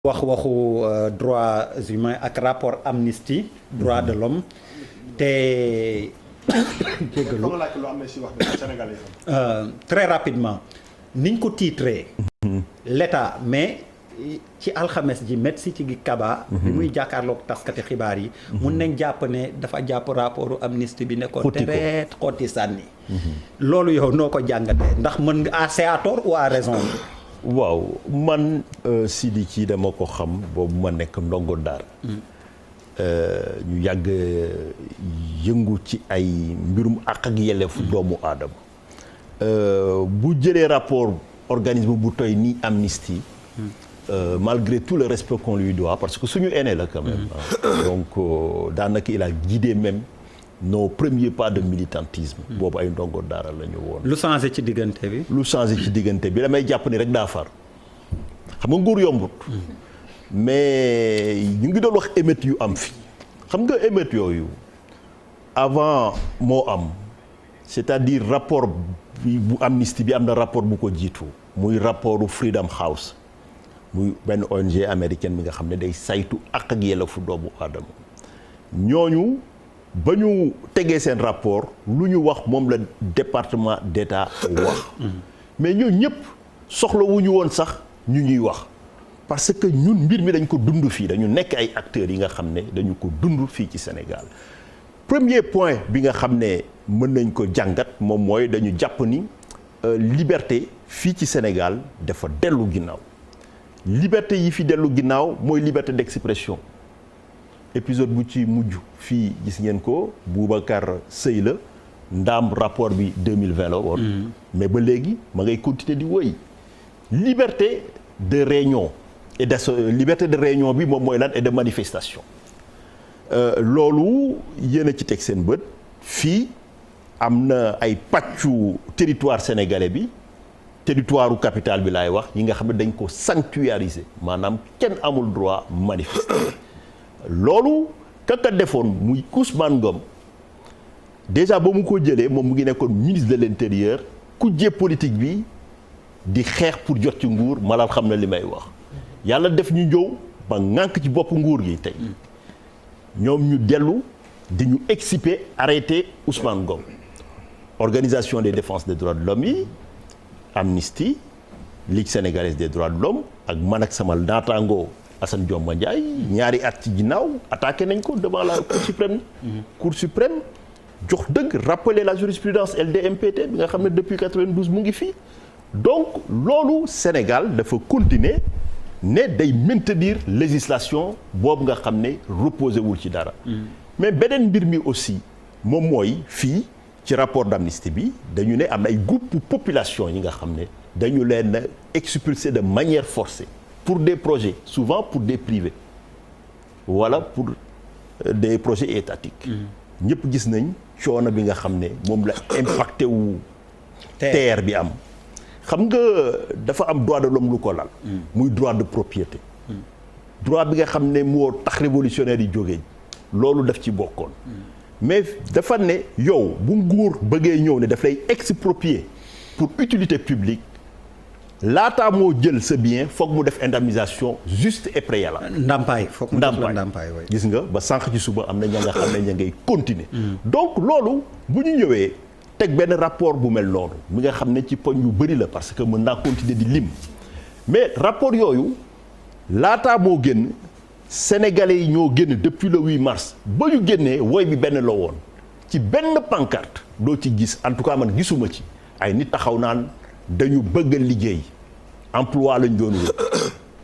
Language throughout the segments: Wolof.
wax waxu droits humains ak rapport Amnesty droits de l'homme te jéggalu très rapidement niñ ko titré l'État mais ci alxames ji Maître Sidiki Kaba bi muy jàkkaarloog taskati xibaar yi mun nañ jàpp ne dafa jàpp rapportu Amnesty bi ne ko tereet xotti sànni loolu yow noo ko jàngatee ndax mën nga c'est à tort ou à raison waaw man Sidiki dama ko xam boobu ma nekk ndongo daara ñu yàgg yëngu ci ay mbirum àq ak yelleefu doomu aadama bu jëlee rapport organisme bu toy ni Amnesty malgré tout le respect qu'on lui doit parce que suñu aîné la quand même donc daanaka il a guidé même nos premiers pas de militantisme boobu ay ndongo daara la ñu woon. lu changé ci diggante bi. lu changé ci diggante bi damay jàpp ni rek daa far xam nga nguur yombut. mais ñu ngi doon wax émeutes yu am fi xam nga émeutes yooyu avant moo am c'est-à-dire rapport bi bu Amnesty bi am na rapport bu ko jiitu muy rapportu Freedom House muy benn ONG américaine bi nga xam ne day saytu àq ak yelleefu doomu aadama ñooñu. ba ñu tegee seen rapport lu ñu wax moom la département d'État wax mais ñoo ñëpp soxla wu ñu woon sax ñu ñuy wax parce que ñun mbir mi dañ ko dund fii dañu nekk ay acteurs yi nga xam ne dañu ko dund fii ci Sénégal premier point bi nga xam ne mën nañ ko jàngat moom mooy dañu jàpp ni liberté fii ci Sénégal dafa dellu ginnaaw liberté yi fi dellu ginnaaw mooy liberté d'expression épisode bu ci mujj fii gis ngeen ko Boubacar Seye la ndaam rapport bi 2020 la woon mais ba léegi ma ngay continuer di wëy liberté de réunion et liberté de réunion bi moom mooy lan et de manifestation loolu yéen a ci teg seen bët fii am na ay pàccu territoire sénégalais bi territoire u capitale bi laay wax yi nga xam ne dañ ko sanctuariser maanaam kenn amul droit manifester loolu kaka defoon muy Ousmane Ngom déjà ba mu ko jëlee moom mu ngi nekkoon ministre de l'intérieur kujje politique bi di xeex pour jot ci nguur malal xam na li may wax yàlla def ñu ñëw ba ŋànk ci bopp nguur gi tey ñoom ñu dellu di ñu exciper arrêter Ousmane Ngom organisation des défenses des droits de l'homme yi Amnesty Ligue sénégalaise des droits de l'homme ak man ak sama naataango Assane Dioma Ndiaye ñaari at ci ginnaaw attaqué nañ ko devant la Cour suprême Cour suprême jox dëgg rappeler la jurisprudence LDMPT bi nga xam ne depuis 92 mu ngi fii donc loolu Sénégal dafa continuer ne day maintenir législation boobu nga xam ne reposé wul ci dara mais beneen mbir mi aussi moom mooy fii ci rapport d'Amnesty bi dañu ne am na ay groupe population yi nga xam ne dañu leen expulser de manière forcée pour des projets souvent pour des privés wala pour des projets étatiques ñëpp gis nañ coono bi nga xam ne moom la impacté wu terre bi am xam nga dafa am droit de l'homme lu ko lal muy droit de propriété droit bi nga xam ne moo tax révolutionnaire yi jógee loolu daf ci bokkoon mais dafa ne yow bu nguur bëggee ñëw ne daf lay exproprier pour utilité publique laataa moo jël sa bien foog mu def indemnisation juste et préalable. ndàmpaay foog mu def la ndàmpaay gis nga ba sànq ci suba am na ña nga xam ne ña ngay continuer. donc loolu bu ñu ñëwee teg benn rapport bu mel noonu mi nga xam ne ci poñ yu bëri la parce que mën naa continuer di lim mais rapport yooyu laataa moo génn sénégalais yi ñoo génn depuis le 8 mars ba ñu génnee woy bi benn la woon ci benn pancarte doo ci gis en tout cas man gisuma ci ay nit taxaw naan. dañu bëgg a liggéey emploi lañ doon wut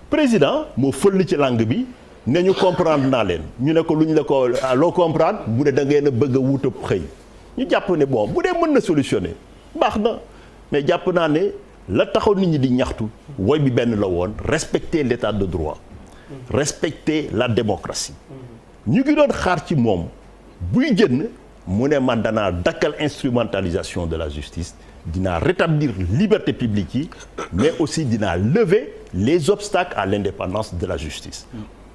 président moo fël ci langue bi ne ñu comprendre naa leen ñu ne ko lu ñu la ko loo comprendre mu ne da ngeen a bëgg a wut xëy ñu jàpp ne bon bu dee mën na solutionner baax na mais jàpp naa ne la taxaw nit ñi di ñaxtu woy bi benn la woon respecter l'état de droit respecter la démocratie ñu ngi doon xaar ci moom buy génn mu ne man danaa dakkal instrumentalisation de la justice dinaa rétablir liberté publique yi mais aussi dinaa lever les obstacles à l'indépendance de la justice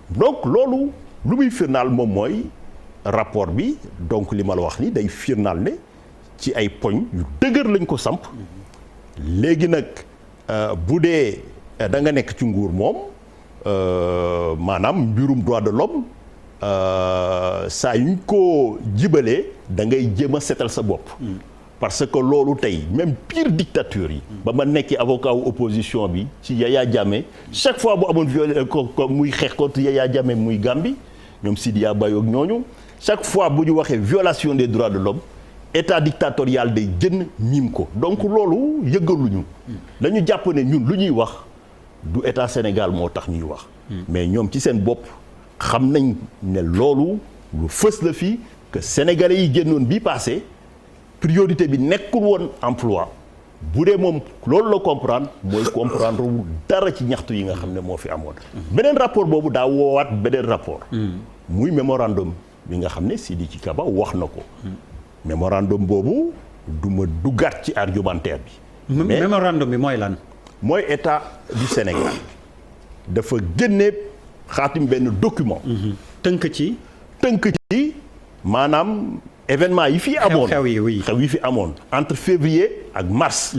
donc loolu lu muy firnaal moom mooy rapport bi donc li ma la wax ni day firnaal ne ci ay poñ yu dëgër lañ ko samp léegi nag bu dee da nga nekk ci nguur moom maanaam mbirum droit de l'homme saa yuñ ko jibalee da ngay jéem a setal sa bopp. parce que loolu tey même pire dictature yi. ba ma nekkee avocat wu opposition bi ci Yaya Jammeh chaque fois bu amoon violé ko muy xeex contre Yaya Jammeh muy Gambie ñoom Sidiya Bayo ak ñooñu chaque fois bu ñu waxee violation des droits de l'homme état dictatorial day jën miim ko donc loolu yëgaluñu. dañu jàpp ne ñun lu ñuy wax du état Sénégal moo tax ñuy wax. mais ñoom ci seen bopp xam nañ ne loolu lu fës la fii que sénégalais yi génnoon bii passé priorité bi nekkul woon emploi bu dee moom loolu la comprendre mooy comprendre wu dara ci ñaxtu yi nga xam ne moo fi amoon. beneen rapport boobu daa woowaat beneen rapport. muy mémorandum bi nga xam ne Sidiki Kaba wax na ko. mémorandum boobu du ma duggaat ci argumentaire bi. mais mémorandum bi mooy lan. mooy état du Sénégal dafa génne xaatim benn document. tënk ci maanaam événement yi fi amoon xew yi fi amoon entre février ak mars.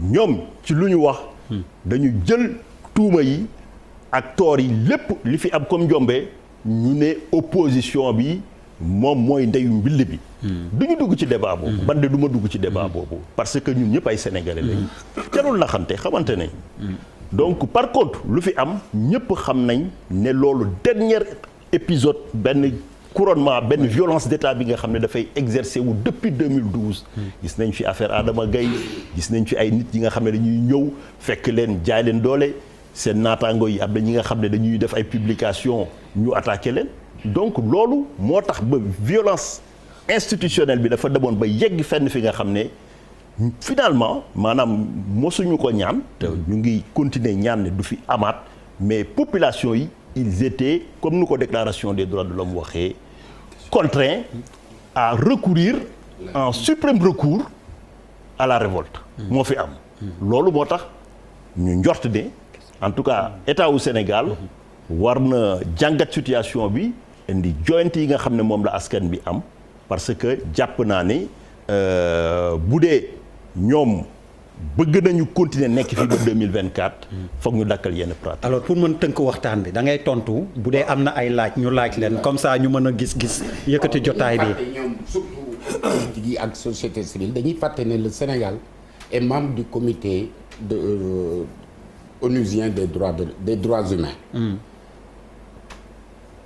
ñoom ci lu ñu wax. dañu jël tuuma yi ak toor yi lépp li fi am comme njombe ñu ne opposition bi moom mooy ndeyu mbill bi. du ñu dugg ci débat boobu. man de du ma dugg ci débat boobu. parce que ñun ñëpp ay sénégalais lañu. jarul naxante xamante nañ. donc par contre lu fi am ñëpp xam nañ ne loolu dernier épisode benn couronnement benn violence d'état bi nga xam ne dafay exercer wu depuis 2012. gis nañ fi affaire Adama Gaye gis nañ fi ay nit yi nga xam ne dañuy ñëw fekk leen jaay leen doole seen naataango yi am na ñi nga xam ne dañuy def ay publication ñu attaqué leen. donc loolu moo tax ba violence institutionnelle bi dafa demoon ba yegg fenn fi nga xam ne finalement maanaam mosuñu ko ñaan te ñu ngi continuer ñaan ne du fi amaat mais population yi ils étaient comme nu ko déclaration des droits de l'homme waxee contraints à recourir en suprême recours à la révolte moo fi am loolu moo tax ñu njort ne en tout cas état wu Sénégal war na jàngat situation bi indi joyante yi nga xam ne moom la askan bi am parce que jàpp naa ne bu dee ñoom bëgg nañu continuer nekk fi ba 2024 foog ñu dakkal yenn pratique. alors pour mën tënk waxtaan bi da ngay tontu bu dee am na ay laaj ñu laaj leen comme ça ñu mën a gis-gis yëkkati jotaay bi. ñoom surtout politique yi ak société civile dañuy fàtte ne le Sénégal est membre du comité onusien des droits humains.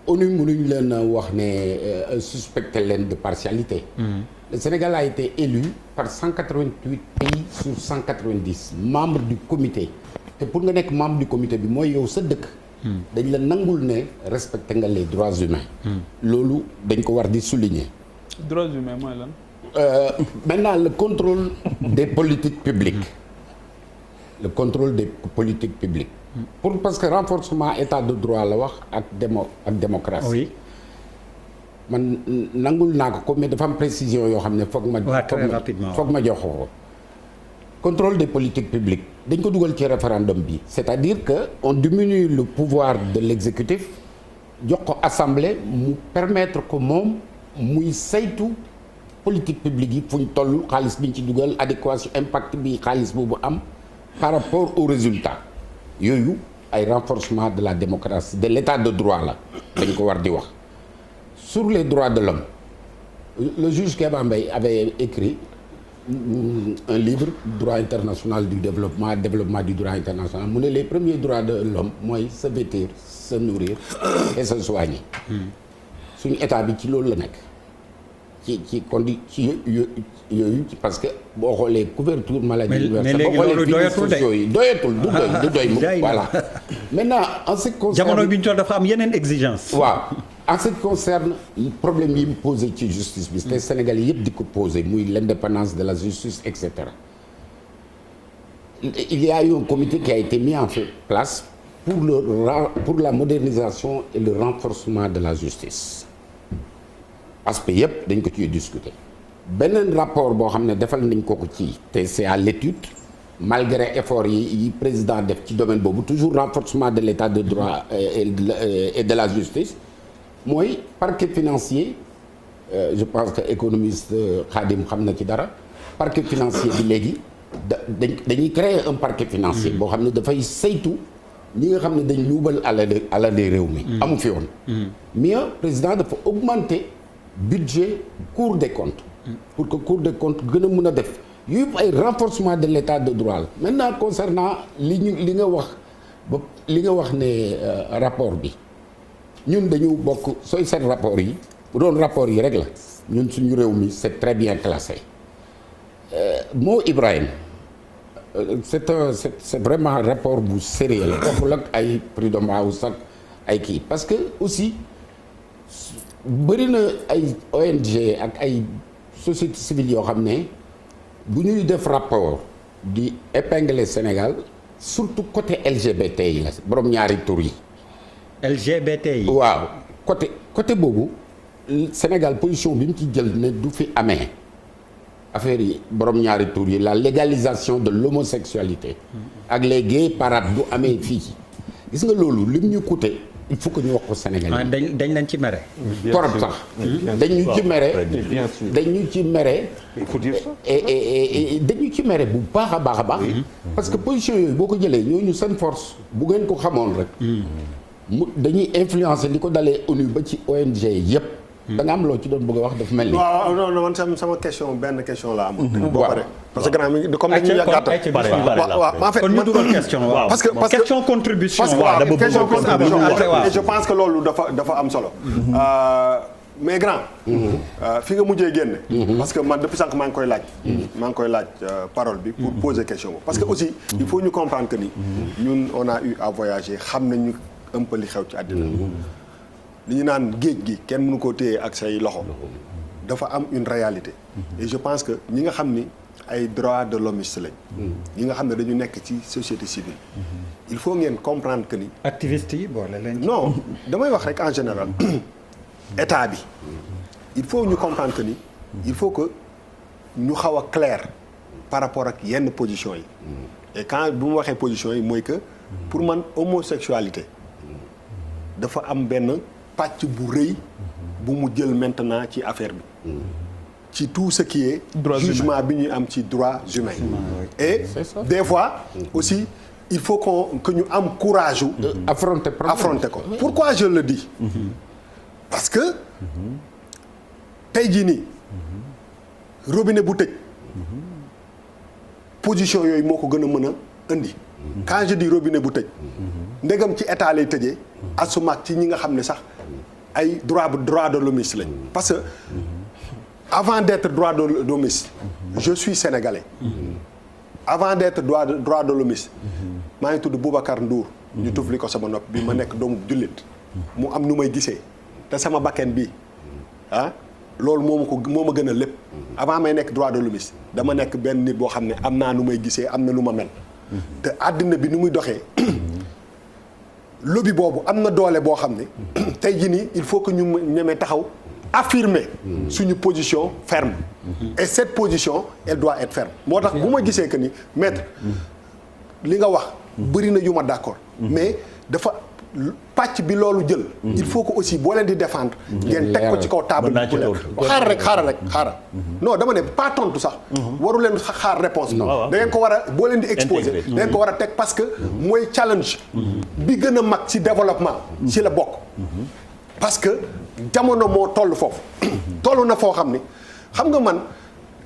ONU mënuñ leen wax ne suspecté leen de partialité. Le Sénégal a été élu par 188 pays sur 190 membres du comité te pour nga nekk membre du comité bi mooy yow sa dëkk. dañ la nangul ne respecté nga les droits humains. loolu dañ ko war di souligner. droits humains mooy lan. Maintenant le contrôle des politiques publiques. Le contrôle des politiques publiques. Parce que renforcement état de droit la wax ak démocratie. Oui. man nangul naa ko mais dafa am précision yoo xam ne foog ma. foog ma jox ko. Contrôle des politiques publiques dañ ko dugal ci référendum bi. c'est-à-dire que on diminue le pouvoir de l'exécutif jox ko assemblée mu permettre ko moom muy saytu politique publique yi fu ñu toll xaalis bi ñu ci dugal adéquation impact bi xaalis boobu am par rapport aux résultats. yooyu ay renforcement de la démocratie de l'état de droit la dañ ko war di wax sur les droits de l'homme le juge Kéba Mbaye avait écrit un livre droit international du développement du droit international mu ne les premiers droits de l'homme mooy se vêtir se nourrir et se soigner suñu état bi ci loolu la nekk ci yooyu parce que boo xoolee couverture maladie universelle boo xoolee doyatul sociaux yi doyatul du doy mu voilà maintenant en ce qui concerne jamono bi ñu toll dafa am yeneen exigence waaw en ce qui concerne problème yi mu posé ci justice bi te Sénégal yëpp di ko posé muy l'indépendance de la justice et cetera il y a eu un comité qui a été mis en place pour la modernisation et le renforcement de la justice aspect yëpp dañ ko ciy discuter beneen rapport boo xam ne defal nañ ko ci te c'est à l'étude malgré effort yi président def ci domaine boobu toujours renforcement de l'état de droit et de la justice mooy parquet financier je pense que économiste Khadim xam na ci dara parquet financier bi léegi dañuy créer un parquet financier boo xam ne dafay saytu ñi nga xam ne dañ luubal alali réew mi. amu fi woon. mais président dafa augmenter budget Cour des comptes. pour que Cour des comptes gën a mën a def yëpp ay renforcement de l'état de droit la. maintenant concernant li nga wax ne rapport bi ñun dañu bokk sooy seet rapport yi bu doon rapport yi rek la ñun suñu réew mi c'est très bien classé moo Ibrahim c'est vraiment rapport bu sérieux la bokkul ak ay Freedom House ak ay kii parce que aussi bëri na ay ONG ak ay société civile yoo xam ne bu ñuy def rapport di épingler Sénégal surtout côté LGBT yi la borom ñaari tur yi. LGBT yi. waaw côté boobu Sénégal position bi mu ci jël ne du fi amee affaire yi borom ñaari tur yi la légalisation de l'homosexualité ak les gays parades du amee fii gis nga loolu lim ñu coûté il faut que ñu wax ko Sénégal yi. dañ leen ci mere. torop sax dañu ci mere. il faut dire ça. et dañu ci mere bu baax a baax. parce que position yooyu boo ko jëlee ñooñu seen force bu ngeen ko xamoon rek. dañuy influencer li ko dalee ONU ba ci ONG yépp da nga am loo ci doon bëgg a wax dafa mel ni. waaw non man sama question benn question la am. boo paree parce que grand mi comme ni ñu gàttal. waaw en fait kon ñu dugal question waaw. parce que question contribution. question contribution et je pense que loolu dafa am solo. mais grand. fi nga mujjee génn. parce que man depuis sànq maa ngi koy laaj parole bi pour poser question boobu. parce que aussi il faut ñu comprendre que ni ñun on a eu à voyager xam nañu un peu li xew ci àddina. li ñu naan géej gi kenn mënu koo téye ak say loxo. dafa am une réalité. et je pense que ñi nga xam ni ay droits de l'hommiste lañ. ñi nga xam ne dañu nekk ci société civile. il faut ngeen comprendre que ni. activistes yi boole leen. non damay wax rek en général. état bi il faut ñu comprendre que ni il faut que ñu xaw a clair par rapport ak yenn position yi et quand bu mu waxee position yi mooy que pour man homosexualité dafa am benn pàcc bu rëy bu mu jël maintenant ci affaire bi ci tout ce qui est jugement bi ñuy am ci droits humains et des fois aussi il faut que ñu am courage u affronter ko pourquoi je le dis parce que tey jii nii robinet bu tëj position yooyu moo ko gën a mën a indi quand je dis robinet bu tëj ndegam ci état lay tëjee asumaak ci ñi nga xam ne sax ay droit de l'hommiste lañ parce que avant d'être droit de l'hommiste je suis sénégalais avant d'être droit de l'hommiste maa ngi tudd Boubacar Ndour ñu tufli ko sama nopp bi ma nekk doomu jullit mu am nu may gisee te sama bakken bi loolu moo ma gën a lépp avant may nekk droit de l'hommiste dama nekk benn nit boo xam ne am naa nu may gisee am na nu ma mel te àddina bi nu muy doxee lobby boobu am na doole boo xam ne tey jii nii il faut que ñu ñemee taxaw affirmer suñu position ferme et cette position elle doit être ferme moo tax bu ma gisee que ni maître li nga wax bëri na yu ma d'accord mais dafa pàcc bi loolu jël il faut que aussi boo leen di défendre ngeen teg ko ci kaw table bi bu leen xaaral non dama ne pas tontu sax waru leen xaar réponse bi da ngeen ko war a boo leen di exposer da ngeen ko war a teg parce que mooy challenge bi gën a mag ci développement ci la bokk parce que jamono moo toll foofu toll na foo xam ni xam nga man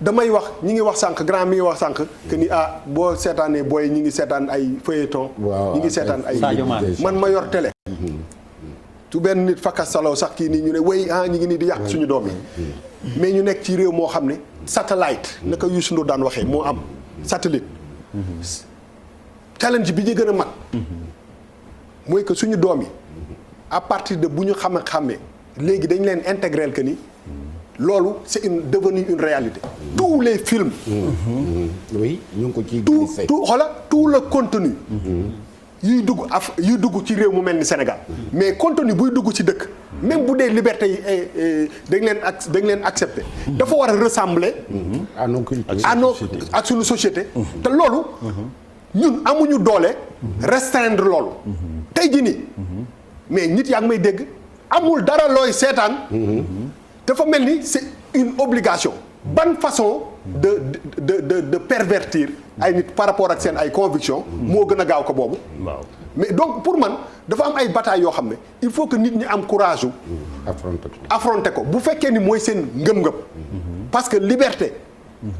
damay wax ñi ngi wax sànq grand mi ngi wax sànq que ni boo seetaanee booy ñi ngi seetaan ay feuilleton ñi ngi seetaan ay man ma yor télé tu benn nit fakkas salaw sax kii nii ñu ne way ñi ngi nii di yàq suñu doom yi mais ñu nekk ci réew moo xam ne satellite naka Youssou Ndour daan waxee moo am satellite challenge bi ñu gën a mag mooy que suñu doom yi à partir de bu ñu xamee léegi dañ leen intégrer que ni loolu c'est devenu une réalité tous les films oui ñu ngi ko ci tout le contenu yuy dugg ci réew mu mel ni Sénégal mais contenu buy dugg ci dëkk même bu dee liberté yi dañ leen accepter dafa war a ressembler à nos ak suñu société te loolu ñun amuñu doole restreindre loolu tey jii nii mais nit yaa ngi may dégg amul dara looy seetaan dafa mel ni c'est une obligation ban façon de pervertir ay nit par rapport ak seen ay convictions moo gën a gaaw ko boobu mais donc pour man dafa am ay batailles yoo xam ne il faut que nit ñi am courage wu affronter ko bu fekkee ni mooy seen ngëm-ngëm parce que liberté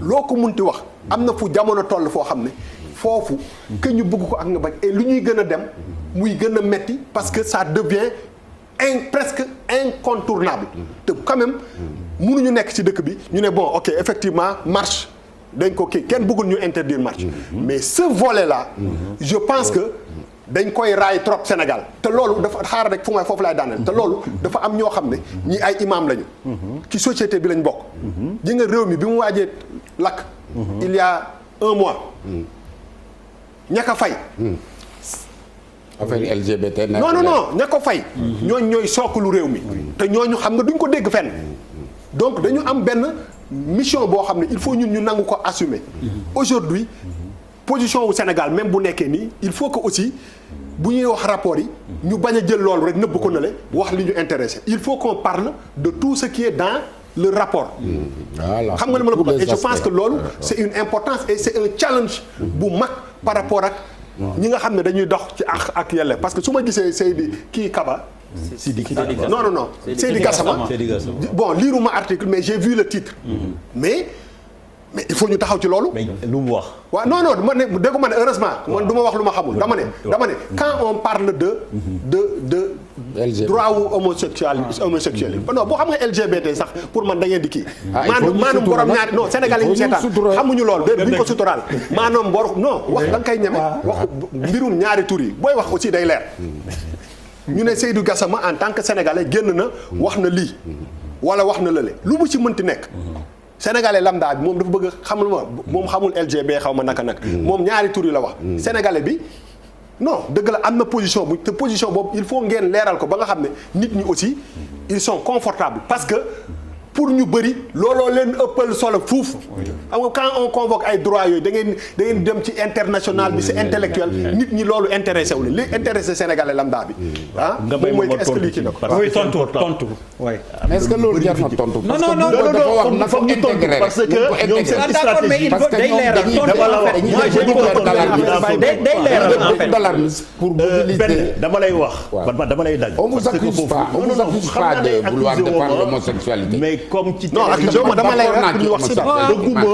loo ko munti wax am na fu jamono toll foo xam ne foofu que ñu bëgg ko ak nga bañ et lu ñuy gën a dem muy gën a metti parce que ça devient presque incontournable te quand même mënuñu nekk ci dëkk bi ñu ne bon ok effectivement marche dañ ko kii kenn bëggul ñu interdire marche mais ce volet là je pense que dañ koy raay trop Sénégal te loolu dafa xaar rek fu may foofu laay daaneel te loolu dafa am ñoo xam ne ñi ay imam lañu ci société bi lañ bokk ji nga réew mi bi mu waajee lakk il y a 1 mois ña ko fay affaire LGBT non ña ko fay ñooñ ñooy sookalu réew mi te ñooñu xam nga duñ ko dégg fenn donc dañu am benn mission boo xam ne il faut ñun ñu nangu ko assumer aujourd'hui position wu Sénégal même bu nekkee nii il faut que aussi bu ñuy wax rapport yi ñu bañ a jël loolu rek nëbb ko na le wax li ñu intéressé il faut qu'on parle de tout ce qui est dans le rapport xam nga li ma la bëgg et je pense que loolu c'est une importance et c'est un challenge bu mag par rapport ak ñi nga xam ne dañuy dox ci ak yelle parce que su ma gisee Seydi kii Kaba Seydi Gassama bon liiruma article mais j'ai vu le titre mais il faut ñu taxaw ci loolu. mais lu mu wax. waaw non man ne dégg ma ne heureusement. man du ma wax lu ma xamul dama ne quand on parle de droit wu homosexuel non boo xam nga LGBT sax pour man da ngeen di kii. maanaam borom ñaari non Sénégal yi ñu seetaan xamuñu loolu de duñ ko suturaal maanaam non wax da nga koy ñeme wax mbirum ñaari tur yi booy wax aussi day leer. ñu ne Seydou Gassama en tant que sénégalais génn na wax na lii wala wax na lële lu mu ci mënti nekk. Sénégalais lambda bi moom dafa bëgg xamul ma moom xamul LGB xaw ma naka moom ñaari tur yi la wax. Sénégalais bi non dëgg la am na position bu te position boobu il faut ngeen leeral ko ba nga xam ne nit ñi aussi ils sont confortables parce que pour ñu bëri looloo leen ëppal solo fuuf. xam nga quand on convoque ay droits yooyu da ngeen dem ci international bi c'est intellectuel nit ñi loolu intéressé wu leen li intéressé Sénégalais lambda bi moom mooy expliqué na ko. oui tontu. mais est-ce que loolu jar na tontu. non dafa wax na ko intégré rek parce que ñoom seen stratégie parce que pour mobiliser dama lay wax. dama lay dagg. on vous accuse pas de vouloir défendre l'homosexualité. mais comme ci non accusé ma dama lay wax ñu wax si dëgguma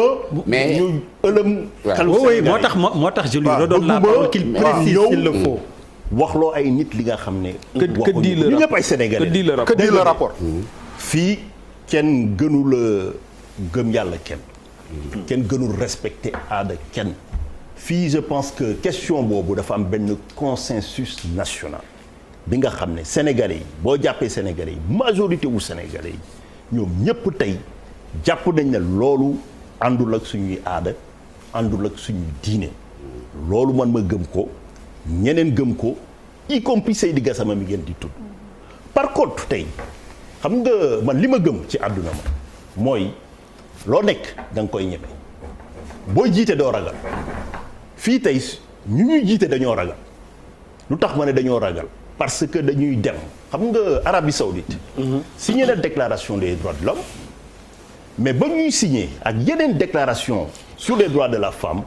mais ñu ëlëm xelu oui moo tax je lui redonne la parole qu'il précise s'il le faut. waxloo ay nit li nga xam ne. que dit le ñu ñëpp ay sénégalais. que dit le rapport. fii kenn gënul a gëm yàlla kenn gënul respecter aada kenn. fii je pense que question boobu dafa am benn consensus national bi nga xam ne sénégalais yi boo jàppee sénégalais yi majorité wu sénégalais yi ñoom ñëpp tey jàpp nañ ne loolu àndul ak suñuy aada àndul ak suñuy diine loolu man ma gëm ko ñeneen gëm ko y compris Seydi Gassama mi ngeen di tudd par contre tey xam nga man li ma gëm ci àdduna ma mooy loo nekk da nga koy ñeme boo jiite doo ragal fii tey ñu ñuy jiite dañoo ragal lu tax ma ne dañoo ragal parce que dañuy dem xam nga Arabie Saoudite signé la déclaration des droits de l'homme mais ba ñuy signé ak yeneen déclaration sur les droits de la femme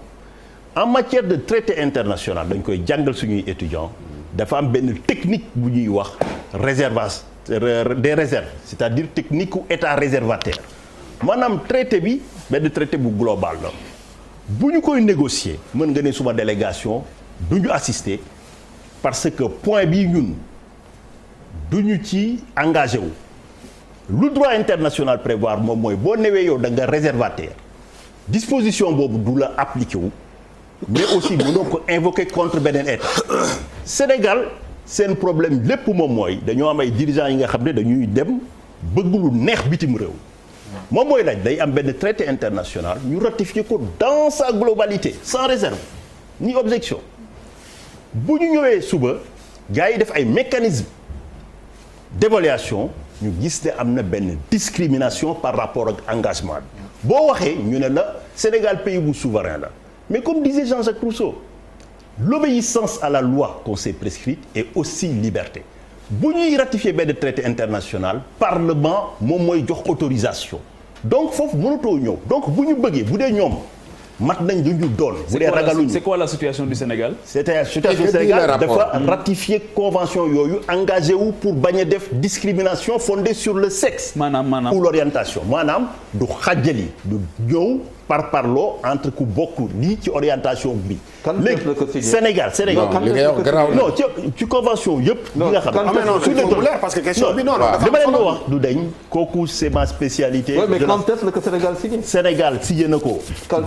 en matière de traité international dañ koy jàngal suñuy étudiants dafa am benn technique bu ñuy wax réservation des réserves c'est-à-dire technique u état réservataire maanaam traité bi benn traité bu global la bu ñu koy négocier mën nga ne suma délégation du ñu assister parce que point bii ñun du ñu ci engagé wu lu droit international prévoir moom mooy boo newee yow da nga réservataire disposition boobu du la appliqué wu mais aussi mënoo ko invoquer contre beneen état Sénégal seen problème lépp moom mooy dañoo am ay dirigeants yi nga xam ne dañuy dem bëgg lu neex bitim réew moom mooy laaj day am benn traité international ñu ratifier ko dans sa globalité sans réserve ni objection bu ñu ñëwee suba gars yi def ay mécanismes d'évaluation ñu gis ne am na benn discrimination par rapport ak engagement bi boo waxee ñu ne la Sénégal pays bu souverain la mais comme disait Jean-Jacques Rousseau l'obéissance à la loi qu'on s'est prescrite est aussi liberté bu ñuy ratifier benn traité international parlement moom mooy jox autorisation donc foofu mënatoo ñëw donc bu ñu bëggee bu dee ñoom mat nañ lu ñu doon. bu dee ragaluñu c'est quoi la situation du Sénégal. c'était la situation du Sénégal dafa ratifier convention yooyu engagé wu pour bañ a def discrimination fondée sur le sexe. maanaam ou l'orientation maanaam du xàjjali du ñëw parloo entre ku bokk lii ci orientation bi. léegi Sénégal non ci convention yëpp. li nga xam parce que question bi non dama leen ko wax du dañ kooku c'est ma spécialité. mais quand est-ce que Sénégal signé. Sénégal signé na ko.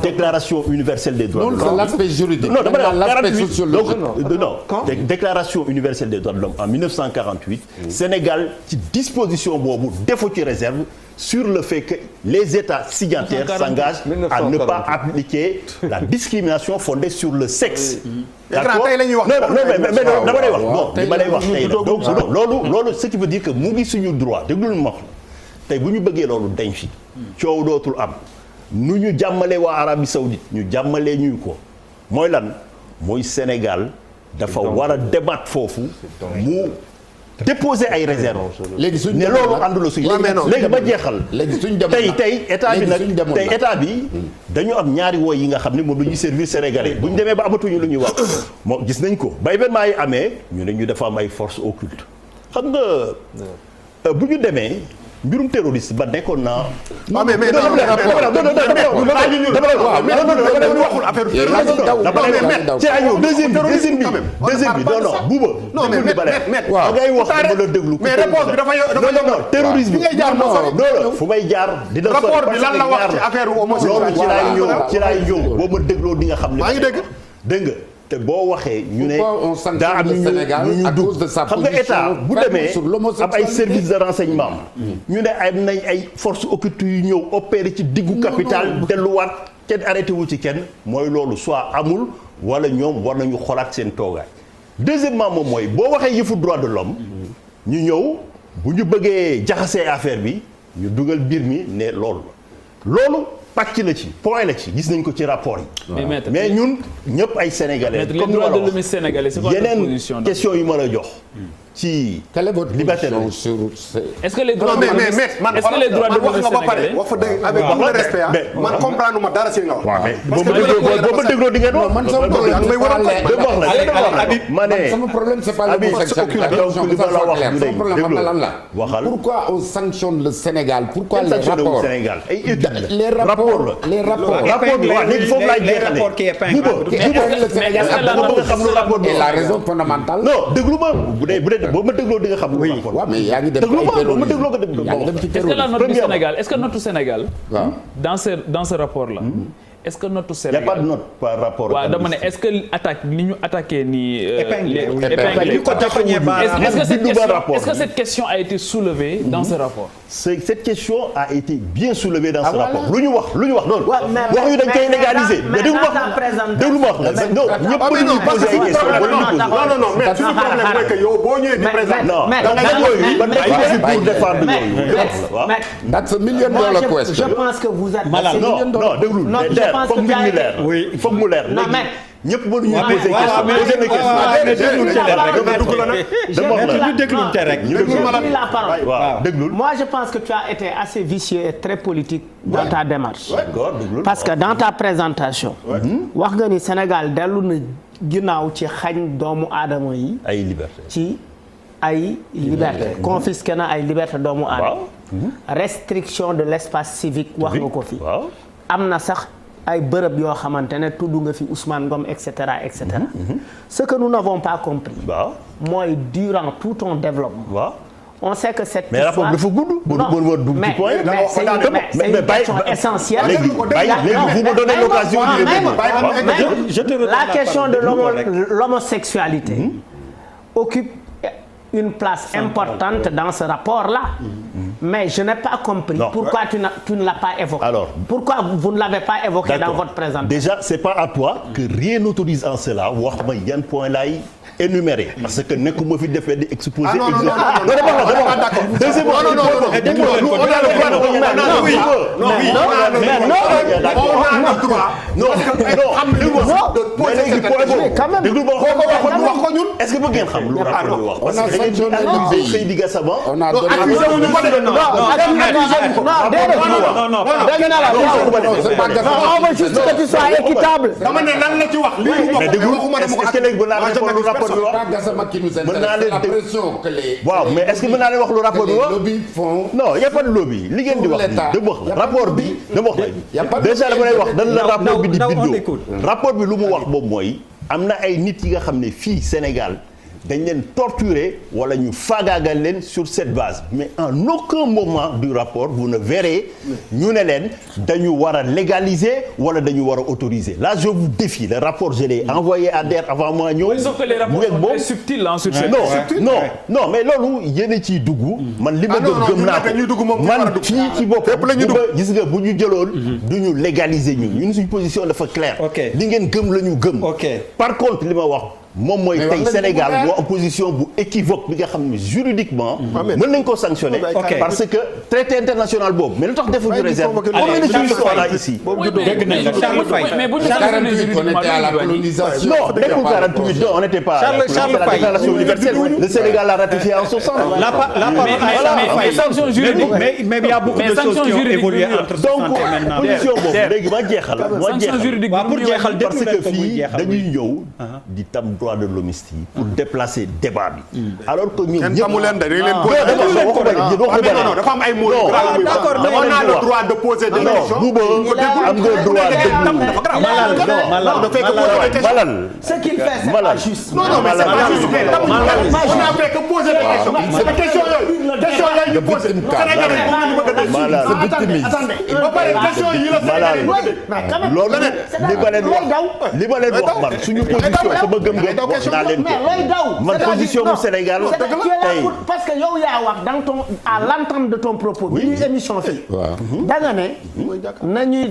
déclaration universelle des droits de l'homme. non c'est l'aspect juridique. non dama ne la l'aspect sociologique. non déclaration universelle des droits de l'homme en 1948. Sénégal ci disposition boobu defu ci réserve. sur le fait que les États signataires s'engagent à ne pas appliquer la discrimination fondée sur le sexe. d'accord tey la ñuy wax mais dama lay wax bon li ma lay wax tey la donc loolu ce qui veut dire que mu ngi suñu droit déglul ma wax tey bu ñu bëggee loolu dañ fi coow dootul am nu ñu jàmmalee waa Arabie Saoudite ñu jàmmalee ñu ko mooy lan mooy Sénégal dafa war a débattre foofu mu déposer ay réserves. léegi suñ ne loolu àndul suñu. léegi ba jeexal. léegi suñ demoon tey état bi nag tey état bi dañu am ñaari woy yi nga xam ne moom lu ñuy servir sénégalais bu ñu demee ba amatuñu lu ñuy wax. moom gis nañ ko ba événement yi amee ñu ne ñu dafa am ay forces occultes xam nga bu ñu demee mbirum terroriste ba nekkoon naa. ah mais ci ay ñëw deuxième bi non buuba. non mais waaw ngay wax dama la déglu. mais réponse bi dafa non terrorisme bi non fu may jaar. dina rapport bi lan la wax ci affaire homosexualité loolu ci laay ñëw boo ma dégloo di nga xam ne. maa ngi dégg nga. te boo waxee ñu ne daa am ñu dugg xam nga état bu demee am ay services de renseignement ñu ne am nañ ay forces occultes yu ñëw opérer ci diggu capital delluwaat kenn arrêté wu ci kenn mooy loolu soit amul wala ñoom war nañu xolaat seen toogaay. deuxièmement moom mooy boo waxee yëfu droit de l'homme ñu ñëw bu ñu bëggee jaxasee affaire bi ñu dugal mbir mi ne loolu pàcc la ci point la ci gis nañ ko ci rapport yi. mais ñun ñëpp ay sénégalais. comme ni ma la wax yeneen question yu ma la jox. ci liberté la. est-ce que les droits de l'homme sénégalais wax fa dëgg avec tout le respect man comprendre ma dara si nga wax. waaw mais boo ma dégloo di ngeen wax. man sama problème c'est pas l'homosexualité. Lan la. waxal pourquoi on sanctionne le Sénégal. pourquoi les rapports les rapports léegi foofu laay jeexalee. et la raison fondamentale. non déglu ma bu dee boo ma dégloo di nga xam. waaw mais yaa ngi dem ci terrorisme. est-ce que notre Sénégal dans ce rapport là. est-ce que notre Sénégal y a pas de note par rapport. waaw dama ne est-ce que attaque ni ñu attaqué nii. épinglé est-ce que cette question a été soulevée dans ce rapport. Cette question a été bien soulevée dans ce rapport. lu ñu wax noonu. wax yu dañ koy légaliser. mais déglu ma wax la non ñëpp ñu poser ay questions non mais suñu problème mooy que yow boo ñëwee di présenter. non da nga yooyu ba nekk fi pour défendre yooyu. that's a $1 million question. je pense que vous êtes. non déglu foog mbir mi leer. foog mu leer. non mais ñëpp mënuñu poser question. Moi je pense que tu as été assez vicieux et très politique dans ta démarche. Parce que dans ta présentation. wax nga ni Sénégal dellu na ginnaaw ci xañ doomu aadama yi. ay liberté ci ay liberté confisqué na ay liberté doomu aadama. restriction de l'espace civique wax nga ko fi. am na sax ay bërëb yoo xamante ne tudd nga fi Ousmane Ngom et cetera et cetera. Ce que nous n'avons pas compris. mooy durant tout ton développement. on sait que cette mais rapport dafa gudd. mais c'est une question essentielle. léegi vous me donnez l'occasion de la question de l'homosexualité occupe une place importante dans ce rapport-là. Mais je n'ai pas compris pourquoi tu ne l'as pas évoqué. Alors, pourquoi vous ne l'avez pas évoqué dans votre présentation. Déjà, c'est pas à toi que rien n'autorise en cela wax ma yan point laay énumérer parce que nekkuma fi defee di exposer. non d'accord. deuxième on a le droit est-ce que bëgg ngeen xam lu rapport bi wax parce que da ngeen xëy di Gassama on veut juste que tu sois équitable. dama ne lan la ci wax est-ce que léegi mën naa leen wax lu rapport bi wax mën naa leen waaw mais est-ce que mën naa leen wax lu rapport bi wax non y a pas de lobby li ngeen di wax dama wax la rapport bi dama wax la déjà dama lay wax dan la rapport bi di bindoo rapport bi lu mu wax boobu mooy am na ay nit yi nga xam ne fii Sénégal dañ leen torturer wala ñu faagaagal leen sur cette base mais en aucun moment du rapport vous ne verrez ñu ne leen dañu war a légaliser wala dañu war a autoriser là je vous défie le rapport je l'ai envoyé à DER avant moi ñëw. sauf que les rapports sont très subtils sur cette non mais loolu yéen a ciy dugg. man li ma gëm naa ko man fii ci bopp gis nga bu ñu jëloon. du ñu légaliser ñun suñu position dafa claire. li ngeen gëm la ñu gëm. par contre li ma wax. moom mooy tey Sénégal boo opposition bu équivoque bi nga xam ne juridiquement mën nañ ko sanctionner parce que traité international boobu mais lu tax defuñu réserve combien de juristes sont là ici mais bu ñu non nekkul 48 non on n'était pas la déclaration universelle le Sénégal l'a ratifié en 60 mais sanctions juridiques mais il y a beaucoup de choses qui ont évolué entre donc position boobu léegi ma jeexal pour jeexal parce que fii dañuy ñëw di tam droit de l'hommiste yi pour déplacer débat bi alors que ñun ñëpp dafa am ay mots d'accord on a le droit de poser des questions am nga droit malal ce qu'il fait c'est pas juste non mais c'est pas juste on a fait que poser des questions c'est question yooyu ñu posé malal ba pare question yi la loolu li ma leen wax man suñu position sama gëm-gëm wax naa leen ko man position mu Sénégal tey parce que yow yaa wax dans ton à l'entente de ton propos bi ñuy émission fii da nga ne nañuy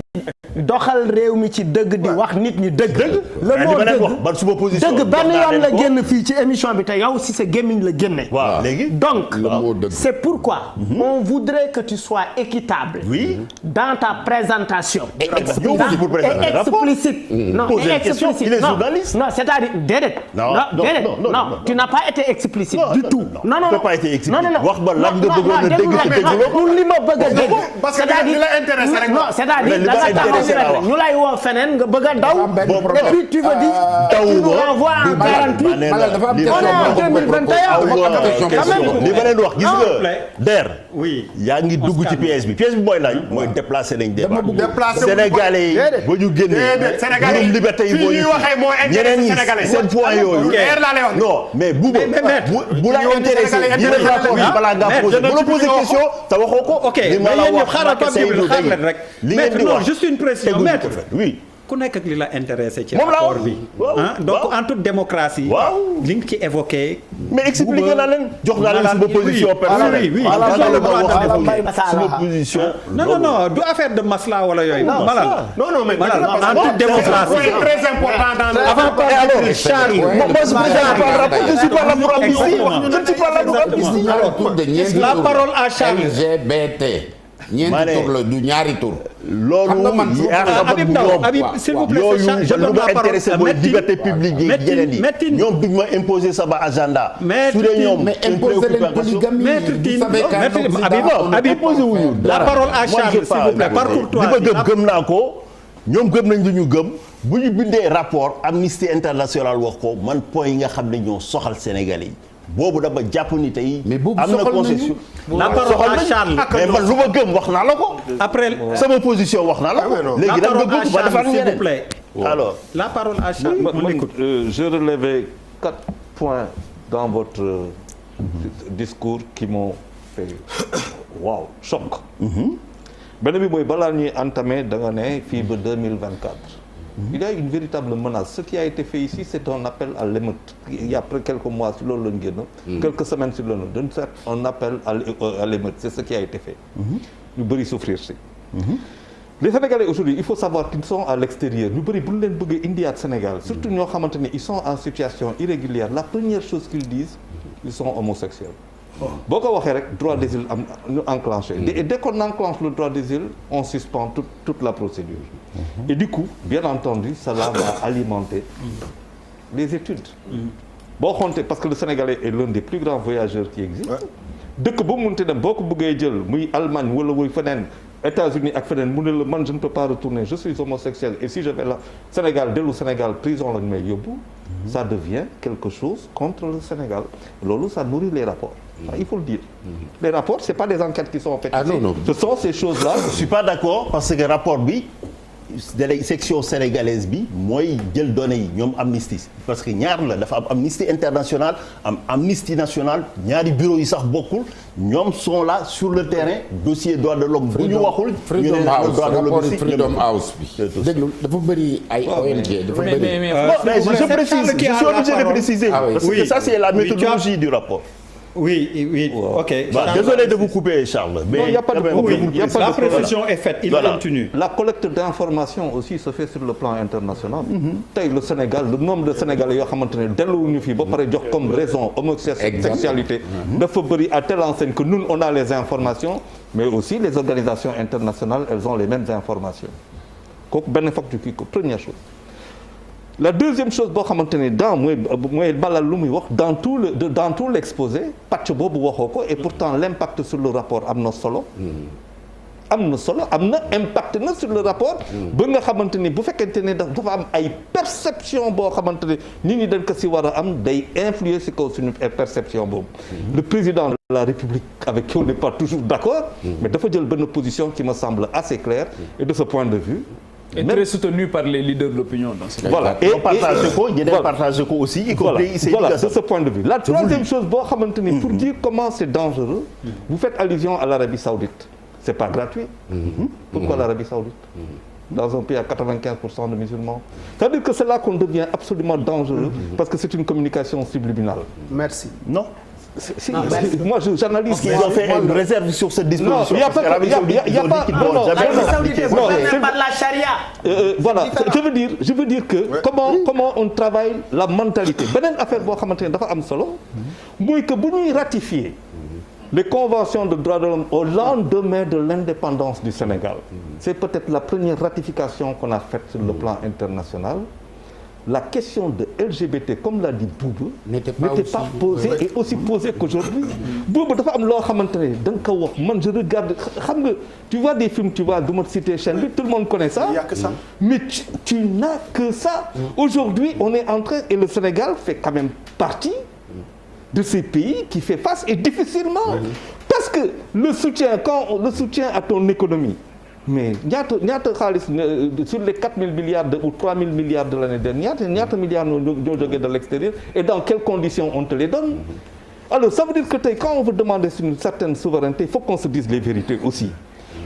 doxal réew mi ci dëgg di wax nit ñi dëgg le mot dëgg benn yoon la génn fii ci émission bi te yow si sa gémmiñ la génne léegi donc c'est pourquoi on voudrait que tu sois équitable dans ta présentation et explicite non c'est-à-dire déedéet non tu n'as pas été explicite du tout non wax ba lan nga bëggoon a dégg te dégguloo li ma bëgg a dégg parce que li la intéressé rek non c'est-à-dire ñu lay woo feneen nga bëgg a daw et puis tu me dis tu nous renvoies en 48 on est en 2021 li ma leen wax gis nga DER yaa ngi dugg ci pièce bi mooy lañ mooy déplacer nañ débat sénégalais yi ba ñu génnee ñu liberté yi mooy ñeneen ñi seen point yooyu non mais bu la intéressé dina rapport bi balaa ngaa posé bu la posé question te waxoo ko mais yéen ñëpp xaaral rek li ngeen di wax juste une précision maître oui ku nekk ak li la intéressé ci rapport bi donc en toute démocratie li nga ci évoqué mais expliqué naa leen jox naa leen sama position personnelle sama position non du affaire de masla wala yooyu malal non mais en toute démocratie c'est très important dans avant parler Charles je suis pas là pour amnistie je ne suis pas là pour amnistie la parole à Charles LGBT ñeenti tur la du ñaari tur. loolu Habib s'il vous plaît yooyu je lu ma intéressé mooy liberté publique yi yeneen yi ñoom duñ ma imposer sama agenda. su dee ñoom mais imposer leen polygamie. Habib la parole à Charles s'il vous plaît par courtoisie li ma gëm naa ko ñoom gëm nañ li ñu gëm bu ñu bindee rapport Amnesty International wax ko man point yi nga xam ne ñoo soxal Sénégalais yi. boobu dama jàpp ni tey. mais boobu am na concession. la parole à Charles. mais man lu ma gëm wax naa la ko. après sama position wax naa la ko. léegi nag nga bëgg ba defar s'il vous plaît. alors la parole à Charles. Je relevais 4 points dans votre discours qui m'ont fait waaw choc. benn bi mooy balaa ñuy entamé da nga ne fii ba 2024. Il y a une véritable menace. Ce qui a été fait ici, c'est un appel à l'émeute. Il y a après quelques mois, sur le quelques semaines sur le un appel à l'émeute. C'est ce qui a été fait. Nous devons souffrir. les Sénégalais aujourd'hui il faut savoir qu'ils sont à l'extérieur ñu bëri bu ñu leen bëggee indiwaat Sénégal surtout ñoo xamante ne ils sont en situation irrégulière la première chose qu'ils disent ils sont homosexuels. boo ko waxee rek droit d'asile am ñu enclenché. et dès qu'on enclenche le droit d'asile on suspend toute la procédure. Et du coup bien entendu cela va alimenter les études. boo xoontee parce que le Sénégalais est l'un des plus grands voyageurs qui existent. dëkk ba mu munti dem boo ko bëggee jël muy Allemagne wala muy feneen États-Unis ak feneen mu ne la man je ne peux pas retourner je suis homosexuel et si je vais là Sénégal dellu Sénégal prison lañ may yóbbu. ça devient quelque chose contre le Sénégal loolu ça nourrit les rapports. il faut le dire. Les rapports c'est pas des enquêtes qui sont faites. Ah non. Ce sont ces choses-là. Je suis pas d'accord parce que rapport bi section sénégalaise bi mooy jël données yi ñoom Amnesty parce que ñaar la dafa am Amnesty International am Amnesty National ñaari bureau yi sax bokkul ñoom sont là sur le terrain dossier droits de l'homme bu ñu waxul. Freedom House rapport Freedom House bi. déglu dafa bëri ay ONG. dafa bëri mais je précise je suis obligé de préciser. parce que ça c'est la méthodologie du rapport. Oui, ok. Désolé de vous couper, Charles. Mais non, il n'y a pas de problème. La précision est faite, il continue. La collecte d'informations aussi se fait sur le plan international. Tey le Sénégal, le nombre de Sénégalais yoo xamante ne delluwuñu fi ba pare jox comme raison homosexualité dafa bëri à telle enseigne que nous on a les informations, mais aussi les organisations internationales elles ont les mêmes informations. kooku benn facture kii ko première chose. La deuxième chose boo xamante ne dans mooy balal lu muy wax dans tout l'exposé pàcc boobu waxoo ko et pourtant l'impact sur le rapport am na solo. am na impact na sur le rapport. ba nga xamante ni bu fekkente ne dafa am ay perception boo xamante ne nit ñi dañ ko si war a am day influer si kaw suñu perception boobu. Le président de la République avec qui on n'est pas toujours d'accord. Mais dafa jël benn position qui me semble assez claire et de ce point de vue. Et très soutenu par les leaders de l'opinion dans ce voilà et partagé ko aussi y compris voilà de ce point de vue la troisième chose boo xamante ni pour dire comment c'est dangereux vous faites allusion à l'Arabie Saoudite c'est pas gratuit pourquoi l'Arabie Saoudite dans un pays à 95% de musulmans c'est-à-dire que c'est là qu'on devient absolument dangereux parce que c'est une communication subliminale. Merci. Non. Moi j'analyse. Ils ont fait une réserve sur cette disposition. Non, il y a pas par la charia. Voilà, je veux dire que comment on travaille la mentalité. Beneen affaire boo xamante ne dafa am solo mooy que bu ñuy ratifier les conventions de droits de l'homme au lendemain de l'indépendance du Sénégal. C'est peut-être la première ratification qu'on a faite sur le plan international. La question de LGBT comme l'a dit Boubou n'était pas posée et aussi posée qu'aujourd'hui. Boubou dafa am loo xamante ne da nga ko wax man je regarde xam nga tu vois des films tu vois du ma citer chaîne bi tout le monde connaît ça. Il y a que ça. Mais tu n'as que ça. Aujourd'hui on est en train et le Sénégal fait quand même partie de ces pays qui fait face et difficilement parce que le soutien à ton économie. Mais ñaata xaalis sur les 4 000 milliards ou 3 000 milliards de l'année dernière ñaata milliards ñoo jógee de l'extérieur et dans quelles conditions on te les donne. Alors ça veut dire que tey quand on veut demander une certaine souveraineté il faut qu'on se dise les vérités aussi.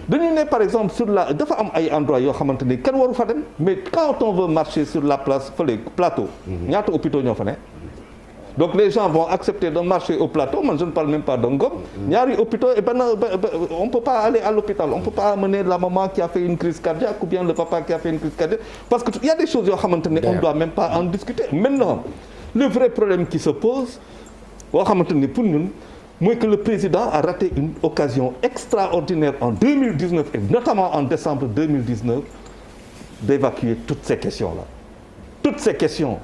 dañu ne par exemple sur la dafa am ay endroits yoo xamante ne kenn waru fa dem mais quand on veut marcher sur la place fële plateau ñaata hôpitaux ñoo fa ne. Donc les gens vont accepter de marcher au plateau, moi je ne parle même pas de Ngom. Ñaari hôpitaux et on ne peut pas aller à l'hôpital, on ne peut pas amener la maman qui a fait une crise cardiaque ou bien le papa qui a fait une crise cardiaque parce que il y a des choses yoo xamante ne on ne doit même pas en discuter. Maintenant, le vrai problème qui se pose boo xamante ne pour ñun mooy que le président a raté une occasion extraordinaire en 2019 et notamment en décembre 2019 d'évacuer toutes ces questions-là. Toutes ces questions.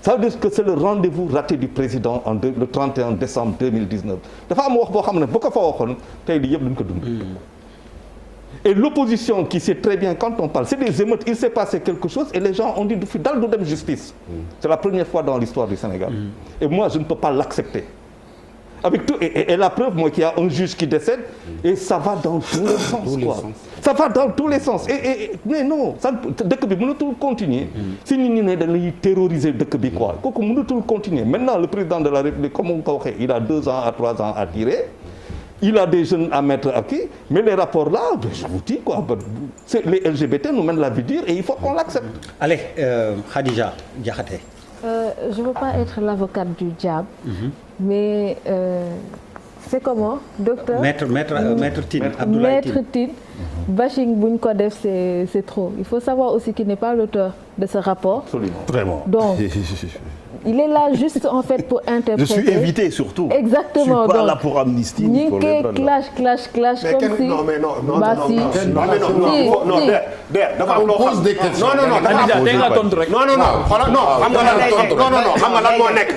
Ça veut dire que c'est le rendez-vous raté du président le 31 décembre 2019 dafa am wax boo xam ne bu ko fa waxoon tey lii yëpp duñ ko dund. Et l'opposition qui sait très bien quand on parle c'est des émeutes il s'est passé quelque chose et les gens ont dit du fi dal du dem justice. C'est la première fois dans l'histoire du Sénégal. Et moi je ne peux pas l'accepter. Avec tout et la preuve mooy qu'il y a un juge qui décède et ça va dans tous les sens quoi. Ça va dans tous les sens mais non ça dëkk bi mënatul continuer si nit ñi ne dañuy terroriser dëkk bi quoi kooku mënatul continuer maintenant le président de la République comme on ko waxee il a 2 ans à 3 ans à tirer il a des jeunes à mettre à qui mais les rapports là je vous dis quoi c'est les LGBT nous mènent la vie dure et il faut qu'on l'accepte. Allez Khadija Diakhaté. Je veux pas être l'avocate du diable. Mais c'est comment docteur maître Tine Abdoulaye Tine. Maître Tine bashing bu ñu ko def c'est trop. Il faut savoir aussi qu'il n'est pas l'auteur de ce rapport. Absolument. Vraiment. Donc il est là juste en fait pour interpréter. Je suis invité surtout. Exactement. Je suis pas là pour amnistie. ñu ngi koy clash comme si. non dafa am loo pose des questions. non Khadija tey nga tontu rek. non xam nga lan moo nekk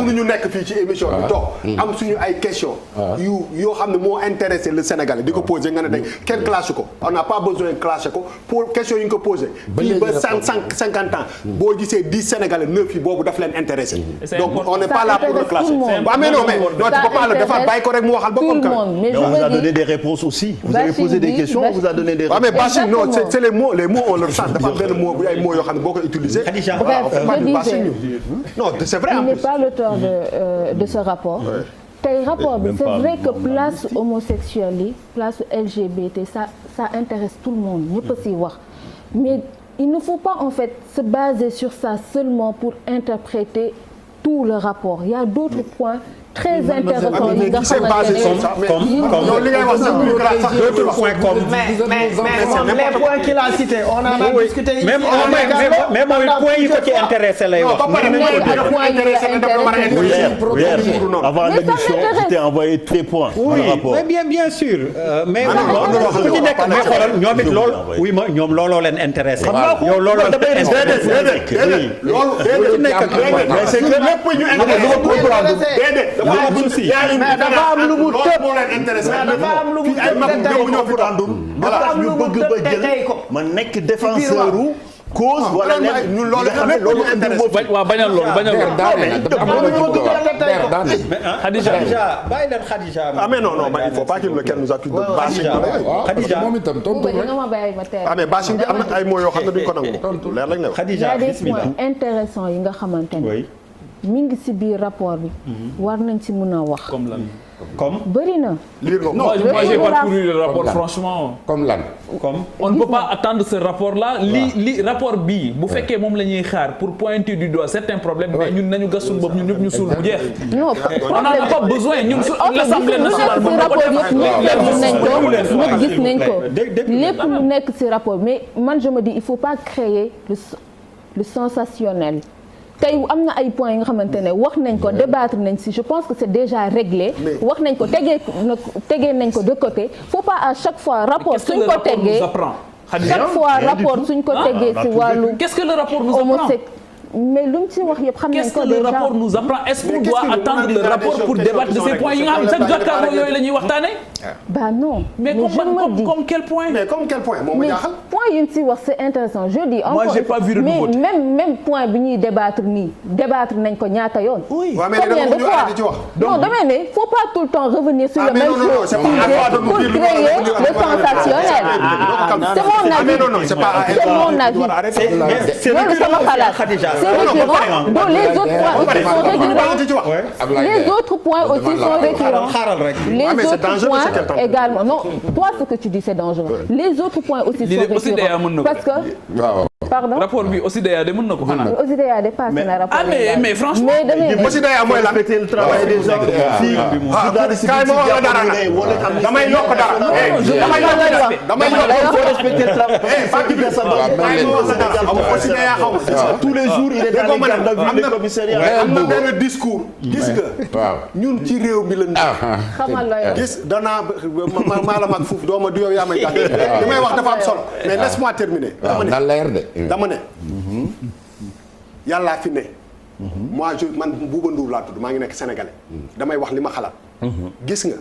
mënuñu nekk fii ci émission bi toog am suñu ay questions yoo xam ne moo intéressé le Sénégalais di ko posé nga ne dañ kenn clashé ko on n'a pas besoin de clashé ko pour question yi ñu ko posé fii ba 50 ans boo gisee 10 Sénégalais 9 yi boobu daf leen intéressé donc on n'est pas là pour le clasher mais non tu peux pas le dafa bàyyi ko rek mu waxal boppam quand même. Mais on vous a donné des réponses aussi. Vous avez posé des questions, on vous a donné des réponses. mais bashing non c'est les mots on le sent dafa am benn mot bu ay mots yoo xam ne boo ko utilisé. Non c'est vrai. Il n'est pas l'auteur de ce rapport. tey rapport bi c'est vrai que place homosexuelle yi place LGBT ça intéresse tout le monde ñëpp a siy wax mais il ne faut pas en fait se baser sur ça seulement pour interpréter tout le rapport. Il y a d'autres points très intéressants yi nga xamante ne comme d'autres points comme mais les points qu'il a cités on en a discuté ici. même mooy point yi ko ci intéressé lay wax. Avant l'émission je t'ai envoyé tous les points. Oui mais bien sûr. mais ku ci nekk mais xoolal ñoom it loolu. oui ma ñoom looloo leen intéressé. yow looloo leen intéressé. dafa am lu mu tëb dafa am lu mu tëb te tey ko ma nekk défenseur u cause wala ñun loolu waaw bañal loolu Khadija bàyyi leen Khadija. mais non il faut pas qu'il nous accuse de bashing. Khadija moom itam tontu rek. mais bashing bi am na ay mots yoo xam ne duñ ko nangu. leer lañ ne wax. Khadija bismillah. Il y a des points intéressants yi nga xamante ne. mi ngi ci biir rapport bi. war nañ ci mën a wax. comme lan. comme bëri na. moi j'ai parcouru le rapport franchement. comme lan. comme on ne peut pas attendre ce rapport là li rapport bii bu fekkee moom la ñuy xaar pour pointer du doigt certains problèmes mais ñun nañu gas suñu bopp ñun ñëpp ñu suul bu jeex. non on n'a pas besoin ñun l'Assemblée nationale moom moo ko def. ñëpp gis nañ ko lépp lu nekk ci rapport mais man je me dis il faut pas créer le sensationnel. tey am na ay points yi nga xamante ne wax nañ ko débattre nañ ci je pense que c'est déjà réglé. wax nañ ko tegee nañ ko de côté. faut pas à chaque fois rapport suñ ko tegee chaque fois rapport suñ ko tegee ci wàllu. qu'est-ce que le rapport nous apprend? mais lu mu ci wax yëpp xam nañ ko déjà. qu'est-ce que le rapport nous apprend? Est-ce qu'on doit attendre le rapport pour débattre de ces points yi nga xam chaque jàkkaarloo yooyu la ñuy waxtaanee? bah non. mais comme quel point? mais comme quel point moom ma jaaxal. point yi ñu ci wax c'est intéressant je dis. moi j'ai pas vu de nouveauté. mais même point bi ñuy débattre nii débattre nañ ko ñaata yoon. oui combien de fois non damay ne faut pas tout le temps revenir sur le même chose pour créer le sensationnel. c'est mon avis c'est pas c'est mon avis. loolu sama xalaat c'est récurrent donc les autres points aussi sont récurrents. Les autres points aussi sont récurrents. Les autres points également non toi ce que tu dis c'est dangereux. Les autres points aussi sont récurrents parce que. pardon rapport bi OSIDEA de mën na ko xanaa. OSIDEA dépassé na rapport mais franchement. mais OSIDEA mooy la le travail des gens fii kaay ma wax la dara damay yokk dara damay yokk faut respecter le travail. Tous les jours il est dans les gardes à vue des commissariats. am na benn discours gis nga ñun ci réew mi la xamal la gis danaa maa la mag fuuf dooma du yow yaa may tax li may wax dafa am solo mais laisse-moi terminer dama ne yàllaa fi ne moi man Bouba Ndour laa tudd maa ngi nekk sénégalais damay wax li ma xalaat gis nga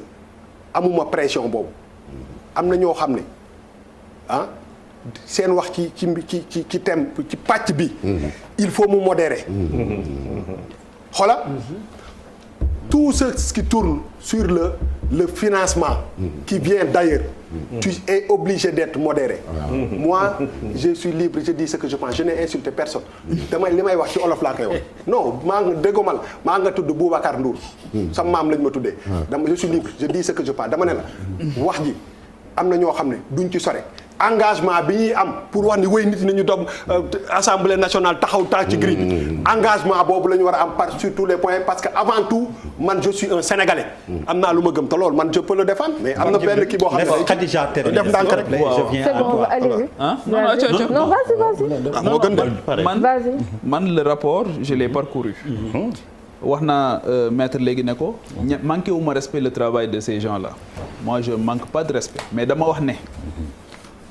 amuma pression boobu am na ñoo xam ne seen wax ci thème ci pàcc bi il faut mu modérer xoola tout ce qui tourne sur le financement qui vient d'ailleurs tu es obligé d'être modéré. Moi je suis libre je dis ce que je pense je n'ai insulté personne li may wax ci olof laa koy wax non maa nga déggomal maa nga tudd Boubacar Ndour sa maam lañ ma tuddee je suis libre je dis ce que je pense dama ne la wax ji am na ñoo xam ne duñ ci sore engagement bi ñuy am pour wax ni wéy nit nañu doom assemblée nationale taxaw taa ci grille bi engagement boobu la ñu war a am sur tous les points parce que avant tout man je suis un sénégalais am naa lu ma gëm te loolu man je peux le défendre mais am na benn kii boo xam ne def ndànk rek c'est bon allez-y non vas-y moo gën de man le rapport je l'ai parcouru wax naa maître léegi ne ko manqué wu ma respect le travail de ces gens là moi je manque pas de respect mais dama wax ne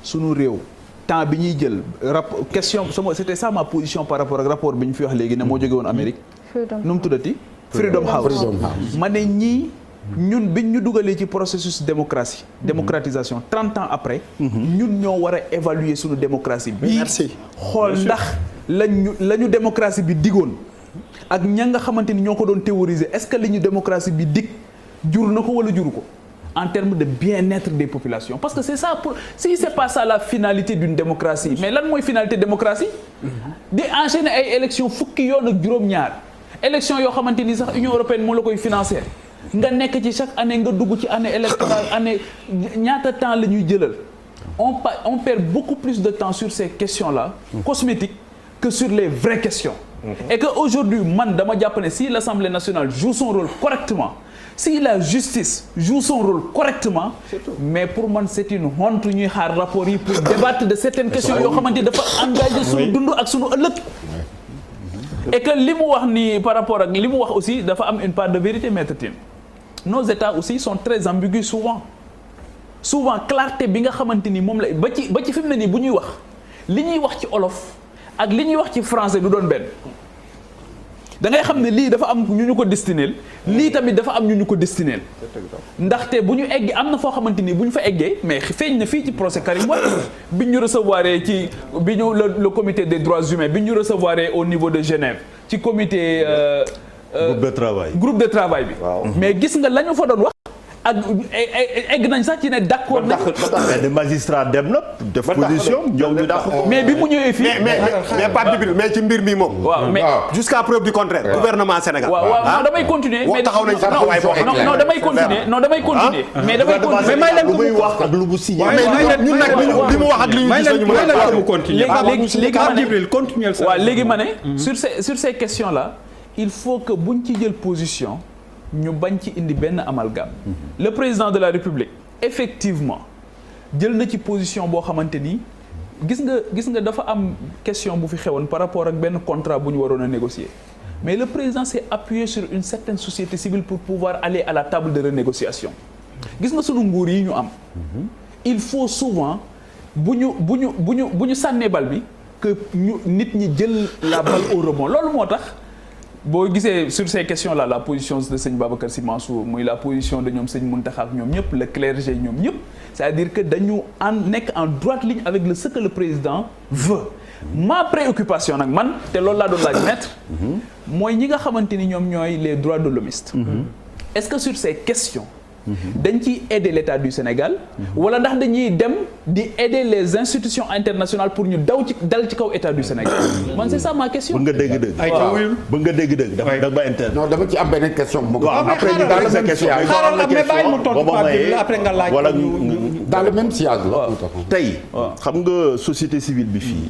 sunu réew temps bi ñuy jël question c'était ça ma position par rapport ak rapport bi ñu fi wax léegi ne moo jóge woon Amérique nu mu tuddati Freedom House ma ne ñii ñun biñ ñu dugalee ci processus démocratisation 30 ans après ñun ñoo war a évaluer suñu démocratie bi xool ndax la ñu démocratie bi digoon ak ña nga xamante ni ñoo ko doon théoriser est-ce que li ñu démocratie bi dig jur na ko wala juru ko en termes de bien-être des populations parce que c'est ça si c'est pas ça la finalité d'une démocratie mais lan mooy finalité démocratie di enchaîner ay élections fukki yoon ak juróom-ñaar élections yoo xamante ni sax Union européenne moo la koy financer nga nekk ci chaque année nga dugg ci année électorale année ñaata temps la ñuy jëlal on perd beaucoup plus de temps sur ces questions-là cosmétiques que sur les vraies questions et que aujourd'hui man dama jàpp ne si l'Assemblée nationale joue son rôle correctement si la justice joue son rôle correctement mais pour man c'est une honte ñuy xaar rapport yi pour débattre de certaines questions yoo xamante ni dafa engagé suñu dund ak suñu ëllëg et que li mu wax ni par rapport ak li mu wax aussi dafa am une part de vérité maître Tine nos états aussi sont très ambigus souvent clarté bi nga xamante ni moom la ba ci fi mu ne nii bu ñuy wax li ñuy wax ci olof ak li ñuy wax ci français du doon benn da ngay xam ne lii dafa am ñu ko destineel lii tamit dafa am ñu ko destineel ndaxte bu ñu eggee am na foo xamante ni bu ñu fa eggee mais feeñ na fii ci procès Karim Wade bi ñu recevoir ci bi ñu le comité des droits humains bi ñu recevoir au niveau de Genève ci comité groupe de travail bi mais gis nga la ñu fa doon wax ak egg nañ sax ci ne d'accord nañ mais magistrat dem na def position ñoom ñu dàq ko mais bi mu ñëwee fii mais Pape Djibril mais ci mbir mi moom mais jusqu'à preuve du contraire gouvernement Sénégal non damay continuer mais taxaw nañ sax non damay continuer mais damay continuer mais may leen ko muy wax ak lu mu signé ñun nag li mu wax ak li ñu gis ñu mën a mu continuer léegi Pape Djibril continuer waaw léegi ma ne sur ces questions là il faut que buñ ci jël position ñu bañ ci indi benn amalgame le président de la République effectivement jël na ci position boo xamante ni gis nga dafa am question bu fi xewoon par rapport ak benn contrat bu ñu waroon a négocier mais le président s'est appuyé sur une certaine société civile pour pouvoir aller à la table de renégociation gis nga sunu nguur yi ñu am il faut souvent bu ñu sànnee bal bi que nit ñi jël la balle au rebond loolu moo tax boo gisee sur ces questions là la position de sëñ Babacar Sy Mansour muy la position de ñoom sëñ Mountakha ak ñoom ñëpp le clergé ñoom ñëpp c'est-à-dire que dañu nekk en droite ligne avec ce que le président veut ma préoccupation nag man te loolu laa doon laaj maître mooy ñi nga xamante ni ñoom ñooy les droits de l'hommiste est-ce que sur ces questions dañ ciy aider l'État du Sénégal wala ndax dañuy dem di aider les institutions internationales pour ñu dal ci kaw État du Sénégal man c'est ça ma question. bëgg nga dégg-dégg. bëgg nga dégg-dégg dafa ba interne. non dama ci am beneen question. après ñu daal sa question après nga laaj wala dans le même sillage la. tey xam nga société civile bi fii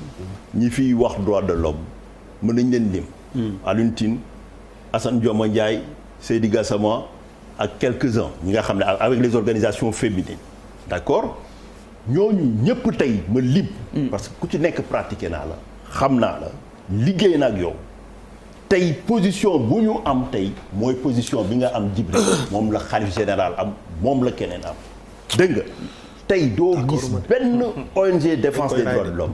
ñi fiy wax droit de l'homme mën nañ leen lim. Alioune Tine Assane Dioma Ndiaye Seydi Gassama ak quelques-uns ñi nga xam ne avec les organisations féminines d'accord ñooñu ñëpp tey ma lim. parce que ku ci nekk pratiqué naa la xam naa la liggéey na ak yow tey position bu ñu am tey mooy position bi nga am Djibril moom la xalif général am moom la keneen am dégg nga tey doo gis benn ONG défense des droits de l'homme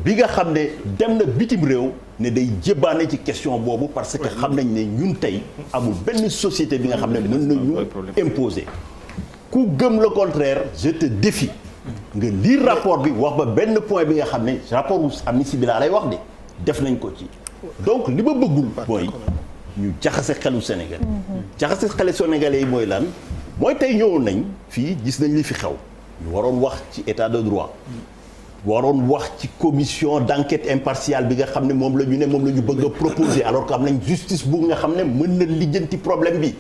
bi nga xam ne dem na bitim réew ne day jébaane ci question boobu parce que xam nañ ne ñun tey amul benn société bi nga xam ne mën nañu imposer ku gëm le contraire je te défie nga lire rapport bi wax ba benn point bi nga xam ne rapport wu Amnesty bi laa lay wax de def nañ ko ci donc li ma bëggul mooy ñu jaxase xelu Sénégal jaxase xelu sénégalais yi mooy lan mooy tey ñëwoon nañ fii gis nañ li fi xew ñu waroon wax ci état de droit waroon wax ci commission d'enquête impartiale bi nga xam ne moom la ñu bëgg a proposer alors que am nañ justice bu nga xam ne mën na lijjanti problème bi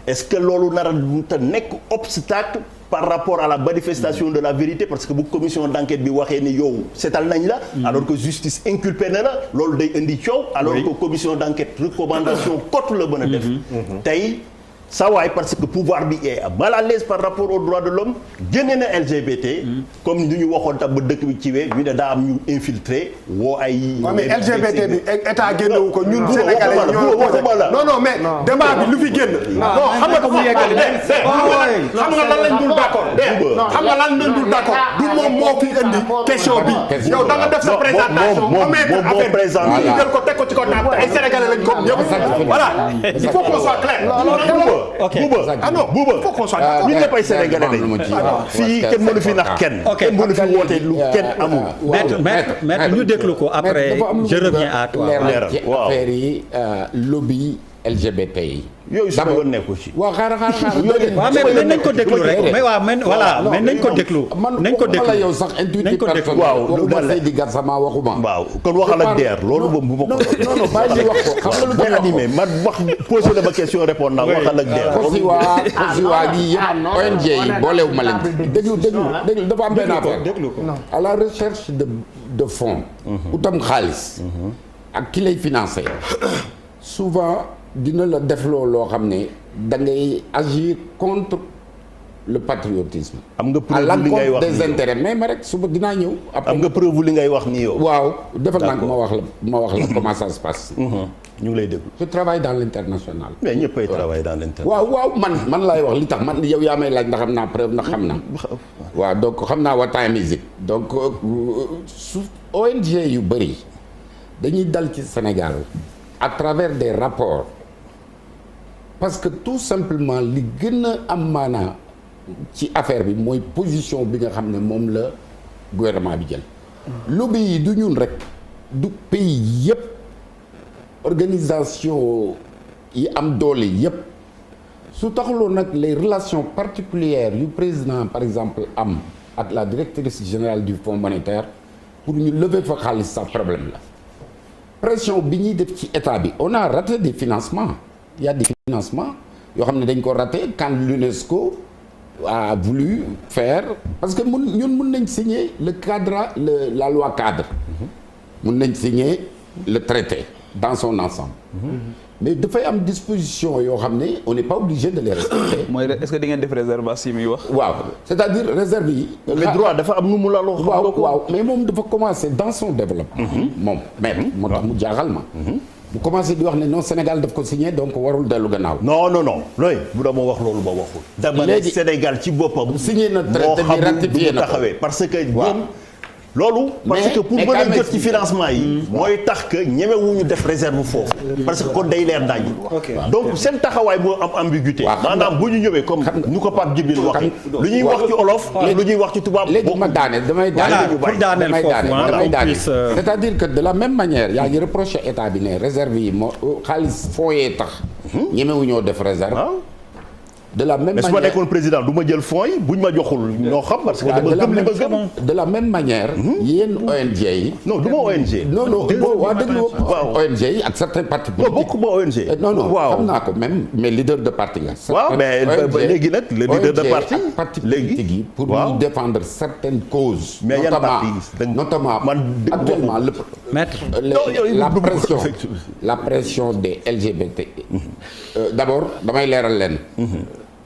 est-ce que loolu nar a te nekk obstacle par rapport à la manifestation de la vérité parce que bu commission d'enquête bi waxee ni yow seetal nañ la alors que justice inculpé na la loolu day indi coow alors que commission d'enquête recommandation cote la mën a def tey saa waay parce que pouvoir bi est mal à l'aise par rapport aux droits de l'homme génne na LGBT comme ñu waxoon tam ba dëkk bi ci wee ñu ne daa am ñu infiltré woo ay mais LGBT bi état génnewu ko ñun sénégalais ñoo non mais débat bi lu fi génn non xam nga mu yeggali xam nga lan lañ dul d'accord xam nga lan lañ dul d'accord du moom moo fi indi question bi yow da nga def sa présentation moo présenté ñu jël ko teg ko ci ko table ay sénégalais lañ ko ñëpp voilà il faut qu'on soit clair Bouba ah non Bouba faut qu'on soit d'accord ñun ñëpp ay sénégalais lañ fii kenn mënu fi nax kenn kenn mënu fi woote lu kenn amul maître ñu déglu ko après je reviens à toi leeral ci affaire yi lobby LGBT yi yooyu su ma yoon nekku ci waaw xaaral waaw mais nañ ko déglu rek mais waaw mais voilà mais nañ ko déglu nañ ko déglu yow sax intuitif personnel waxuma Seydi Gassama waxuma waaw kon waxal ak DER loolu moom bu ma ko non bàyyi wax ko xam nga lu boo animé ma wax posé la ma question répondre naa waxal ak DER Kosiwa gi yëpp ONG yi boolewu ma leen déglu dafa am benn affaire à la recherche de fonds utam xaalis ak ki lay financé souvent dina la def loo xam ne da ngay agir contre le patriotisme. am nga preuve li ngay wax des intérêts mais ma rek suba dinaa ñëw. am nga preuve li ngay wax nii yow. waaw defal naa ko ma wax la comment ça se passe. ñu ngi lay déglu. je travaille dans l'international. mais ñëpp ay travaille dans l'international. waaw man laay wax li tax man yow yaa may laaj ndax am naa preuve ndax xam naa. waaw donc xam naa what time is it donc su ONG yu bëri dañuy dal ci Sénégal à travers des rapports. parce que tout simplement li gën a am maanaa ci affaire bi mooy position bi nga xam ne moom la gouvernement bi jël. lobby yi du ñun rek du pays yëpp organisation yi am doole yëpp su taxuloo nag les relations particulières yu président par exemple am ak la directrice générale du Fonds monétaire pour ñu lever fa xaalis sax problème la pression bi ñuy def ci état bi on a raté des financements. Il y a des financements yoo xam ne dañ ko raté quand l'UNESCO a voulu faire parce que ñun mun nañ signer le cadre la loi cadre mun nañ signer le traité dans son ensemble mais dafay am disposition yoo xam ne on n'est pas obligé de les respecter. mooy est-ce que di ngeen def réservation muy wax. waaw c'est-à-dire réserve yi. mais droit dafa am nu mu la loo. waaw mais moom dafa commencer dans son développement. moom même moo tax mu jaaxal ma. bu commencé di wax ne non Sénégal daf ko signé donc warul dellu gannaaw. non looy bu dama wax loolu ba waxul. dama ne Sénégal ci boppam. signé na traité bi ratifié na ko parce que ñoom. loolu parce que pour mën a jot ci financement yi. mooy tax que ñemewuñu def réserve foofu. parce que kon day leer daañu. donc seen taxawaay moo am ambiguïté. maanaam bu ñu ñëwee comme nu ko Pape Djibril waxee. lu ñuy wax ci olof. lu ñuy wax ci tubaab. léegi ma daane damay daane c'est-à-dire que de la même manière yaa ngi reproché état bi ne réserve yi moo xaalis fooyee tax. ñemewuñoo def réserve. de la même manière mais su ma nekkoon président du ma jël fonds yi buñ ma joxul ñoo xam parce que dama gëm li ma gëm. de la même manière. yéen ONG yi. non du ma ONG. non waa déglu ONG yi ak certains partis politiques. bokkuma ONG. non xam naa ko même mais leader de parti la. waaw mais léegi nag le leader de parti. parti politique yi pour ñu défendre certaines causes. mais yan parti notamment actuellement la pression des LGBT. d'abord damay leeral leen.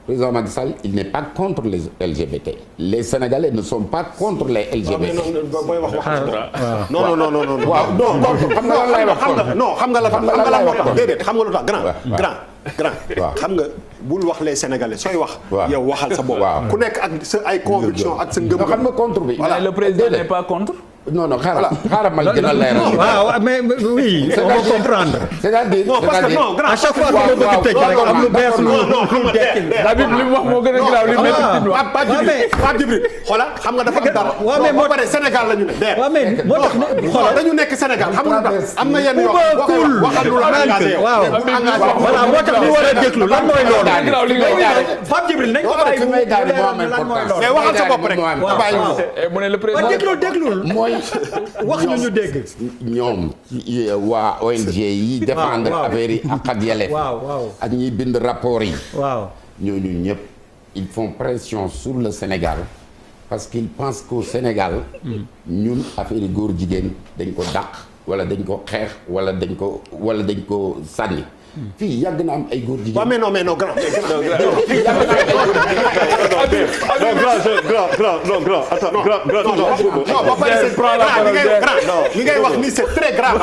Président Macky Sall il n'est pas contre les LGBT. Les Sénégalais ne sont pas contre les LGBT. non. waaw non xam nga lan lay wax non xam nga la tax déedéet xam nga lu tax grand xam nga bul wax les Sénégalais sooy wax. yow waxal sa bopp. ku nekk ak sa ay conviction ak sa ngëm. xam nga contre bi. voilà le président n'est pas contre. non xaaral ma gën a leeral. waaw mais oui on va comprendre. c'est-à-dire non parce que non à chaque fois que nga bëgg tëj rek am lu bees lu dekki. Habib li mu wax moo gën a graaw li métti ci wax. Pape Djibril xoolal xam nga dafa am dara. waaw mais moo pare Sénégal la ñu ne. waaw mais moo tax xoolal dañu nekk Sénégal xam nga lu tax am na yenn yoo waxal lu la engagé waaw voilà moo tax ñu war a déglu lan mooy loolu. Pape Djibril nañ ko bàyyi mu lan mooy loolu. mais waxal sa bopp rek bàyyi mu ne le président déglul wax ñu dégg. ñoom waa ONG yi défendre affaire yi ak yelleef. waaw ak ñiy bind rapport yi. waaw ñooñu ñëpp ils font pression sur le Sénégal parce qu'ils pensent qu'au Sénégal ñun affaire góor jigéen dañ ko dàq wala dañ ko xeex wala dañ ko sànni. fii yàgg na am ay góor jigéen. waaw mais non grand. grand attends non ba pare c'est li ngay wax ni c'est très grave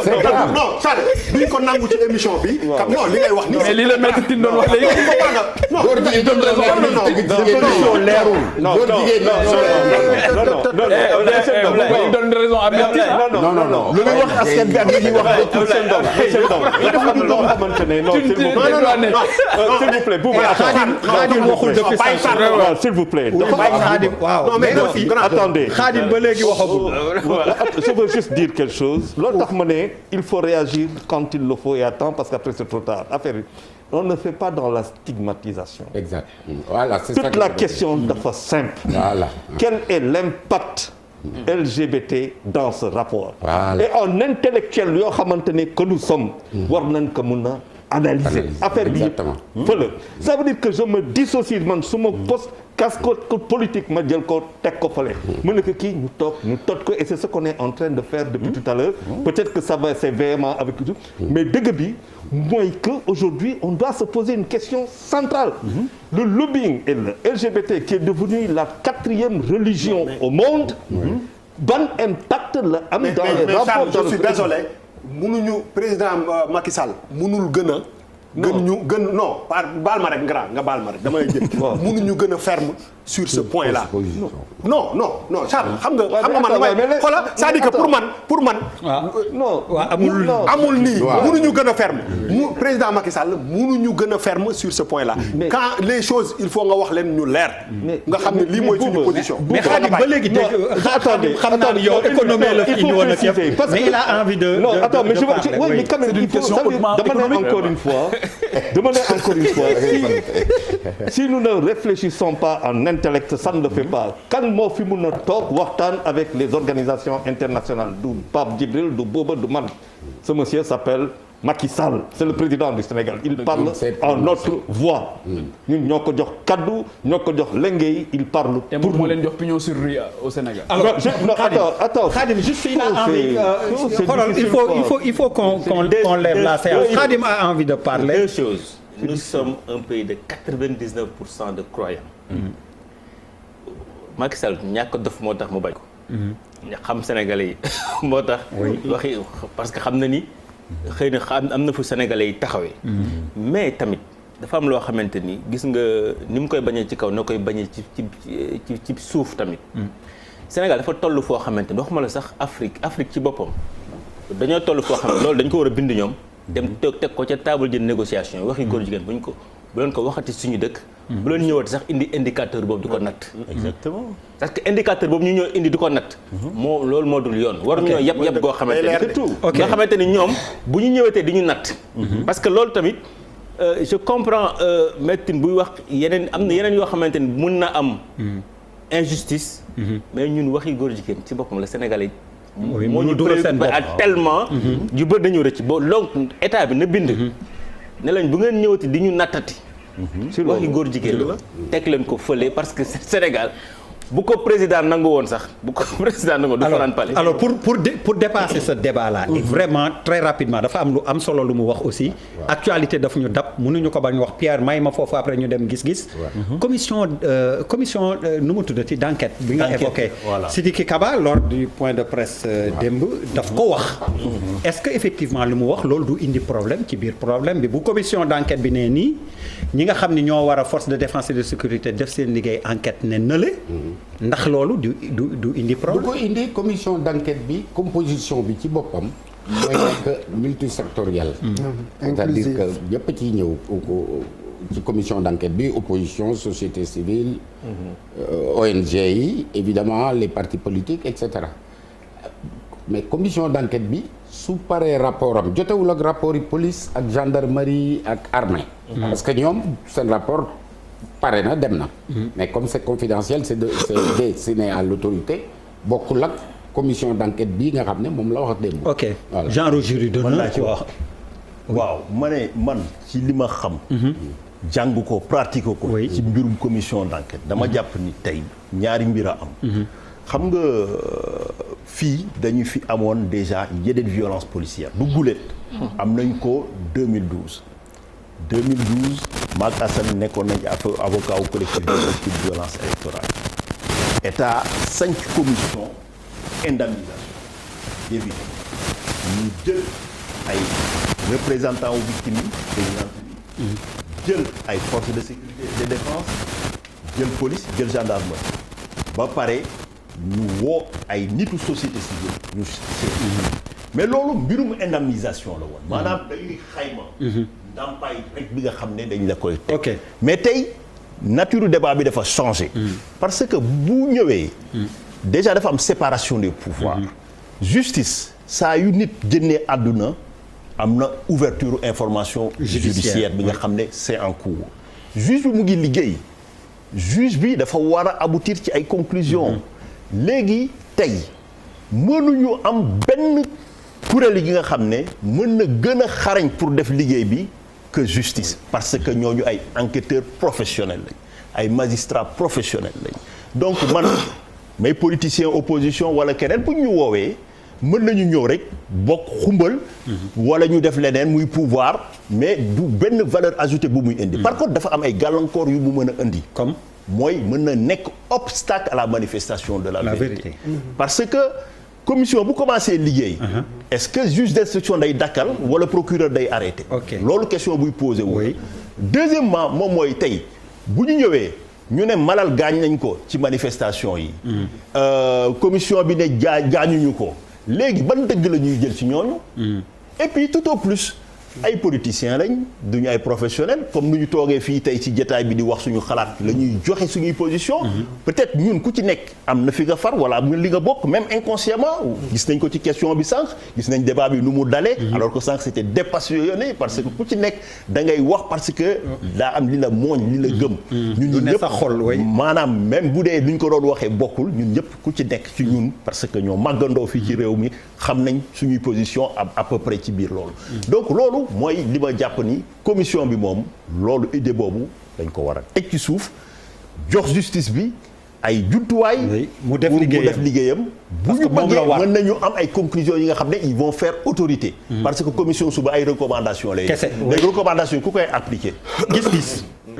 c'est grave non Charles duñ ko nangu ci émission bi. non li ngay wax ni mais lii la maître Tine doon wax léegi. góor jigéen doon leerul. donne raison à Maître. non lu muy wax askan bi ak li ñuy wax seen doom loo xamante ne non s'il vous plaît Bouba Khadim waxul depuis sànq s'il vous plaît Khadim waaw mais aussi attendez Khadim ba léegi waxagul je veux juste dire quelque chose loolu tax ma ne il faut réagir quand il le faut et à temps parce qu'après c'est trop tard affaire bi on ne fait pas dans la stigmatisation. Exact. Voilà, c'est toute la question dafa simple. Voilà. Quel est l'impact LGBT dans ce rapport? Voilà. Et en intellectuel yoo xamante ne que nous sommes. war nañ ko mun a analyser. affaire bi fële. ça veut dire que je me dissocie man su ma poste casquette politique ma jël ko teg ko fële. mu nekk kii ñu toog ñu toj ko et c'est ce qu'on est en train de faire depuis tout à l'heure. peut-être que ça va c'est véhément avec tout. mais dëgg bi mooy que aujourd'hui on doit se poser une question centrale. Le lobbying et le LGBT qui est devenu la 4e religion au monde. ban impact la am dans les rapports. Je suis désolé mënuñu président Macky Sall mënul gën non baal ma rek nga baal ma rek damay jël. mënuñu gën a ferme sur ce point là. non Charles xam nga man damay xoolal c'est-à-dire que pour man. amul nii mënuñu gën a ferme. président Macky Sall mënuñu gën a ferme sur ce point là. quand les choses il faut nga wax leen ñu leer. nga xam ne lii mooy suñu position. mais Khadim ba léegi Khadim xam naa ne yow économie la fi indi woon ak yëpp mais il a envie de. non attends mais mais quand même il faut dama ne encore une fois. Si nous ne réfléchissons pas en intellect ça ne le fait pas kan moo fi mun a toog waxtaan avec les organisations internationales du Pape Djibril du Bouba du man ce monsieur s'appelle Macky Sall c'est le président du Sénégal il parle en notre voix ñun ñoo ko jox kaddu ñoo ko jox lengay il parle pour moo leen jox pignon sur rue au Sénégal. alors attends Khadim juste il a envie il faut qu'on lève la séance. Khadim a envie de parler. Deux choses. Nous sommes un pays de 99% de croyants. Macky Sall ñàkk dof moo tax mu bañ ko. xam Sénégalais yi moo tax. waxi parce que xam na ni xëy na am na fu Sénégalais yi taxawee. mais tamit dafa am loo xamante ni gis nga ni mu koy bañee ci kaw na koy bañee ci suuf tamit. Sénégal dafa toll foo xamante ni waxuma la sax Afrique ci boppam dañoo toll foo xam ne loolu dañ ko war a bind ñoom. dem toog teg ko ca table de négociation waxi góor jigéen bu leen ko waxati suñu dëkk. bu leen ñëwati sax indi indicateur boobu di ko natt. exactement parce que indicateur boobu ñu ñëw indi di ko natt. loolu moo dul yoon. war ñoo yab goo xamante ni surtout nga xamante ni ñoom bu ñu ñëwatee di ñu natt. parce que loolu tamit je comprends Maître Tine buy wax am na yeneen yoo xamante ni mun na am. injustice. mais ñun waxi góor jigéen ci boppam la Sénégalais. moo ñu préoccupé ak tellement. ju bëri dañu rëcc ba donc état bi na bind. ne lañ bu ngeen ñëwati di ñu nattati. sur waxi góor jigéen la teg leen ko fële parce que Sénégal bu ko président nangu woon sax du fanaan palais. alors pour dépasser ce débat là. et vraiment très rapidement dafa am lu am solo lu mu wax aussi. actualité daf ñu dab mënuñu ko bañ wax Pierre may ma foofu après ñu dem gis-gis. commission nu mu tuddati d'enquête bi nga évoqué. Sidiki Kaba lors du point de presse démb daf ko wax. est-ce que effectivement lu mu wax loolu du indi problème ci biir problème bi bu commission d'enquête bi nee nii ñi nga xam ni ñoo war a force de défense et de sécurité def seen liggéey enquête ne nële. ndax loolu du indi problème. bu ko indi commission d'enquête bi composition bi ci boppam. mooy nekk multisectoriel. c'est-à-dire que ñëpp ciy ñëw ci commission d'enquête bi opposition société civile. ONG yi évidemment les partis politiques et cetera mais commission d'enquête bi su paree rapport am jotewul ak rapport yi police ak gendarmerie ak armée. parce que ñoom seen rapport. pare na dem na. mais comme c'est confidentiel c'est destiné à l'autorité bokkul ak commission d'enquête bii nga xam ne moom la wax démb. ok genre jury d'honneur ci wax. waaw ma ne man ci li ma xam. jàng ko pratique ko ci mbirum commission d'enquête dama jàpp ni tey ñaari mbir a am xam nga fii dañu fi amoon déjà yeneen violence policière du guléet am nañ ko 2012 Maak Assane nekkoon nañ avocat au collectif de violence électorale état 5 commission indemnisation des victimes ñu jël ay représentants aux victimes yi jël ay forces de sécurité et de défense jël police jël gendarmerie ba pare ñu woo ay nitu société civile ñu mais loolu mbirum indemnisation la woon maanaam dañuy xayma ndàmpaay rek bi nga xam ne dañ la koy teg mais tey nature débat bi dafa changé parce que bu ñëwee déjà dafa am séparation des pouvoirs justice saa yu nit génnee àdduna am na ouverture information judiciaire bi nga xam ne c'est en cours juge bi mu ngi liggéey juge bi dafa war a aboutir ci ay conclusions léegi tey mënuñu am benn kuréel yi nga xam ne mën na gën a xarañ pour def liggéey bi que justice parce que ñooñu ay enquêteurs professionnels lañ ay magistrats professionnels lañ donc man may politicien opposition wala keneen bu ñu woowee mën nañu ñëw rek bokk xumbal wala ñu def leneen muy pouvoir mais du benn valeur ajoutée bu muy indi par contre dafa am ay gàllankoor yu mu mën a indi comme mooy mën na nekk obstacle à la manifestation de la vérité parce que commission bu commencé liggéey est-ce que juge d'instruction day dakkal wala procureur day arrêté loolu question buy posé wu deuxièmement moom mooy tey bu ñu ñëwee ñu ne Malal gaañ nañ ko ci manifestation yi commission bi ne gaañuñu ko léegi ban dëgg la ñuy jël ci ñooñu et puis tout au plus ay politiciens lañ duñu ay professionnels comme nu ñu toogee fii tey ci jotaay bi di wax suñu xalaat la ñuy joxe suñuy position peut-être ñun ku ci nekk am na fi nga far wala am na li nga bokk même inconsciemment gis nañ ko ci question bi sànq gis nañ débat bi nu mu dalee alors que sànq c'était dépassionné parce que ku ci nekk da ngay wax parce que daa am li la mooñ li la gëm ñun ñëpp maanaam même bu dee luñ ko doon waxee bokkul ñun ñëpp ku ci nekk ci ñun parce que ñoo màggandoo fii ci réew mi xam nañ suñuy position à peu près ci biir loolu donc loolu mooy li ma jàpp ni commission bi moom loolu idée boobu dañ ko war a teg ci suuf jox justice bi ay jumtuwaay mu def liggéeyam bu ñu bëggee mën nañu am ay conclusions yi nga xam ne ils vont faire autorité parce que commission suba ay recommandations lay les recommandations ku koy appliquer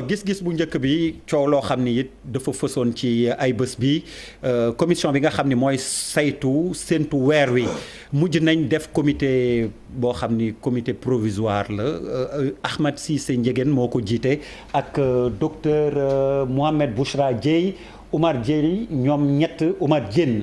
gis-gis bu njëkk bi coow loo xam ni it dafa fësoon ci ay bés bi commission bi nga xam ni mooy saytu séntu weer wi mujj nañ def comité boo xam ni comité provisoire la Ahmed Cissé Ndiéguène moo ko jiite ak docteur Mohamed Bouchra Dieye Oumar Dieye ñoom ñett Oumar Diène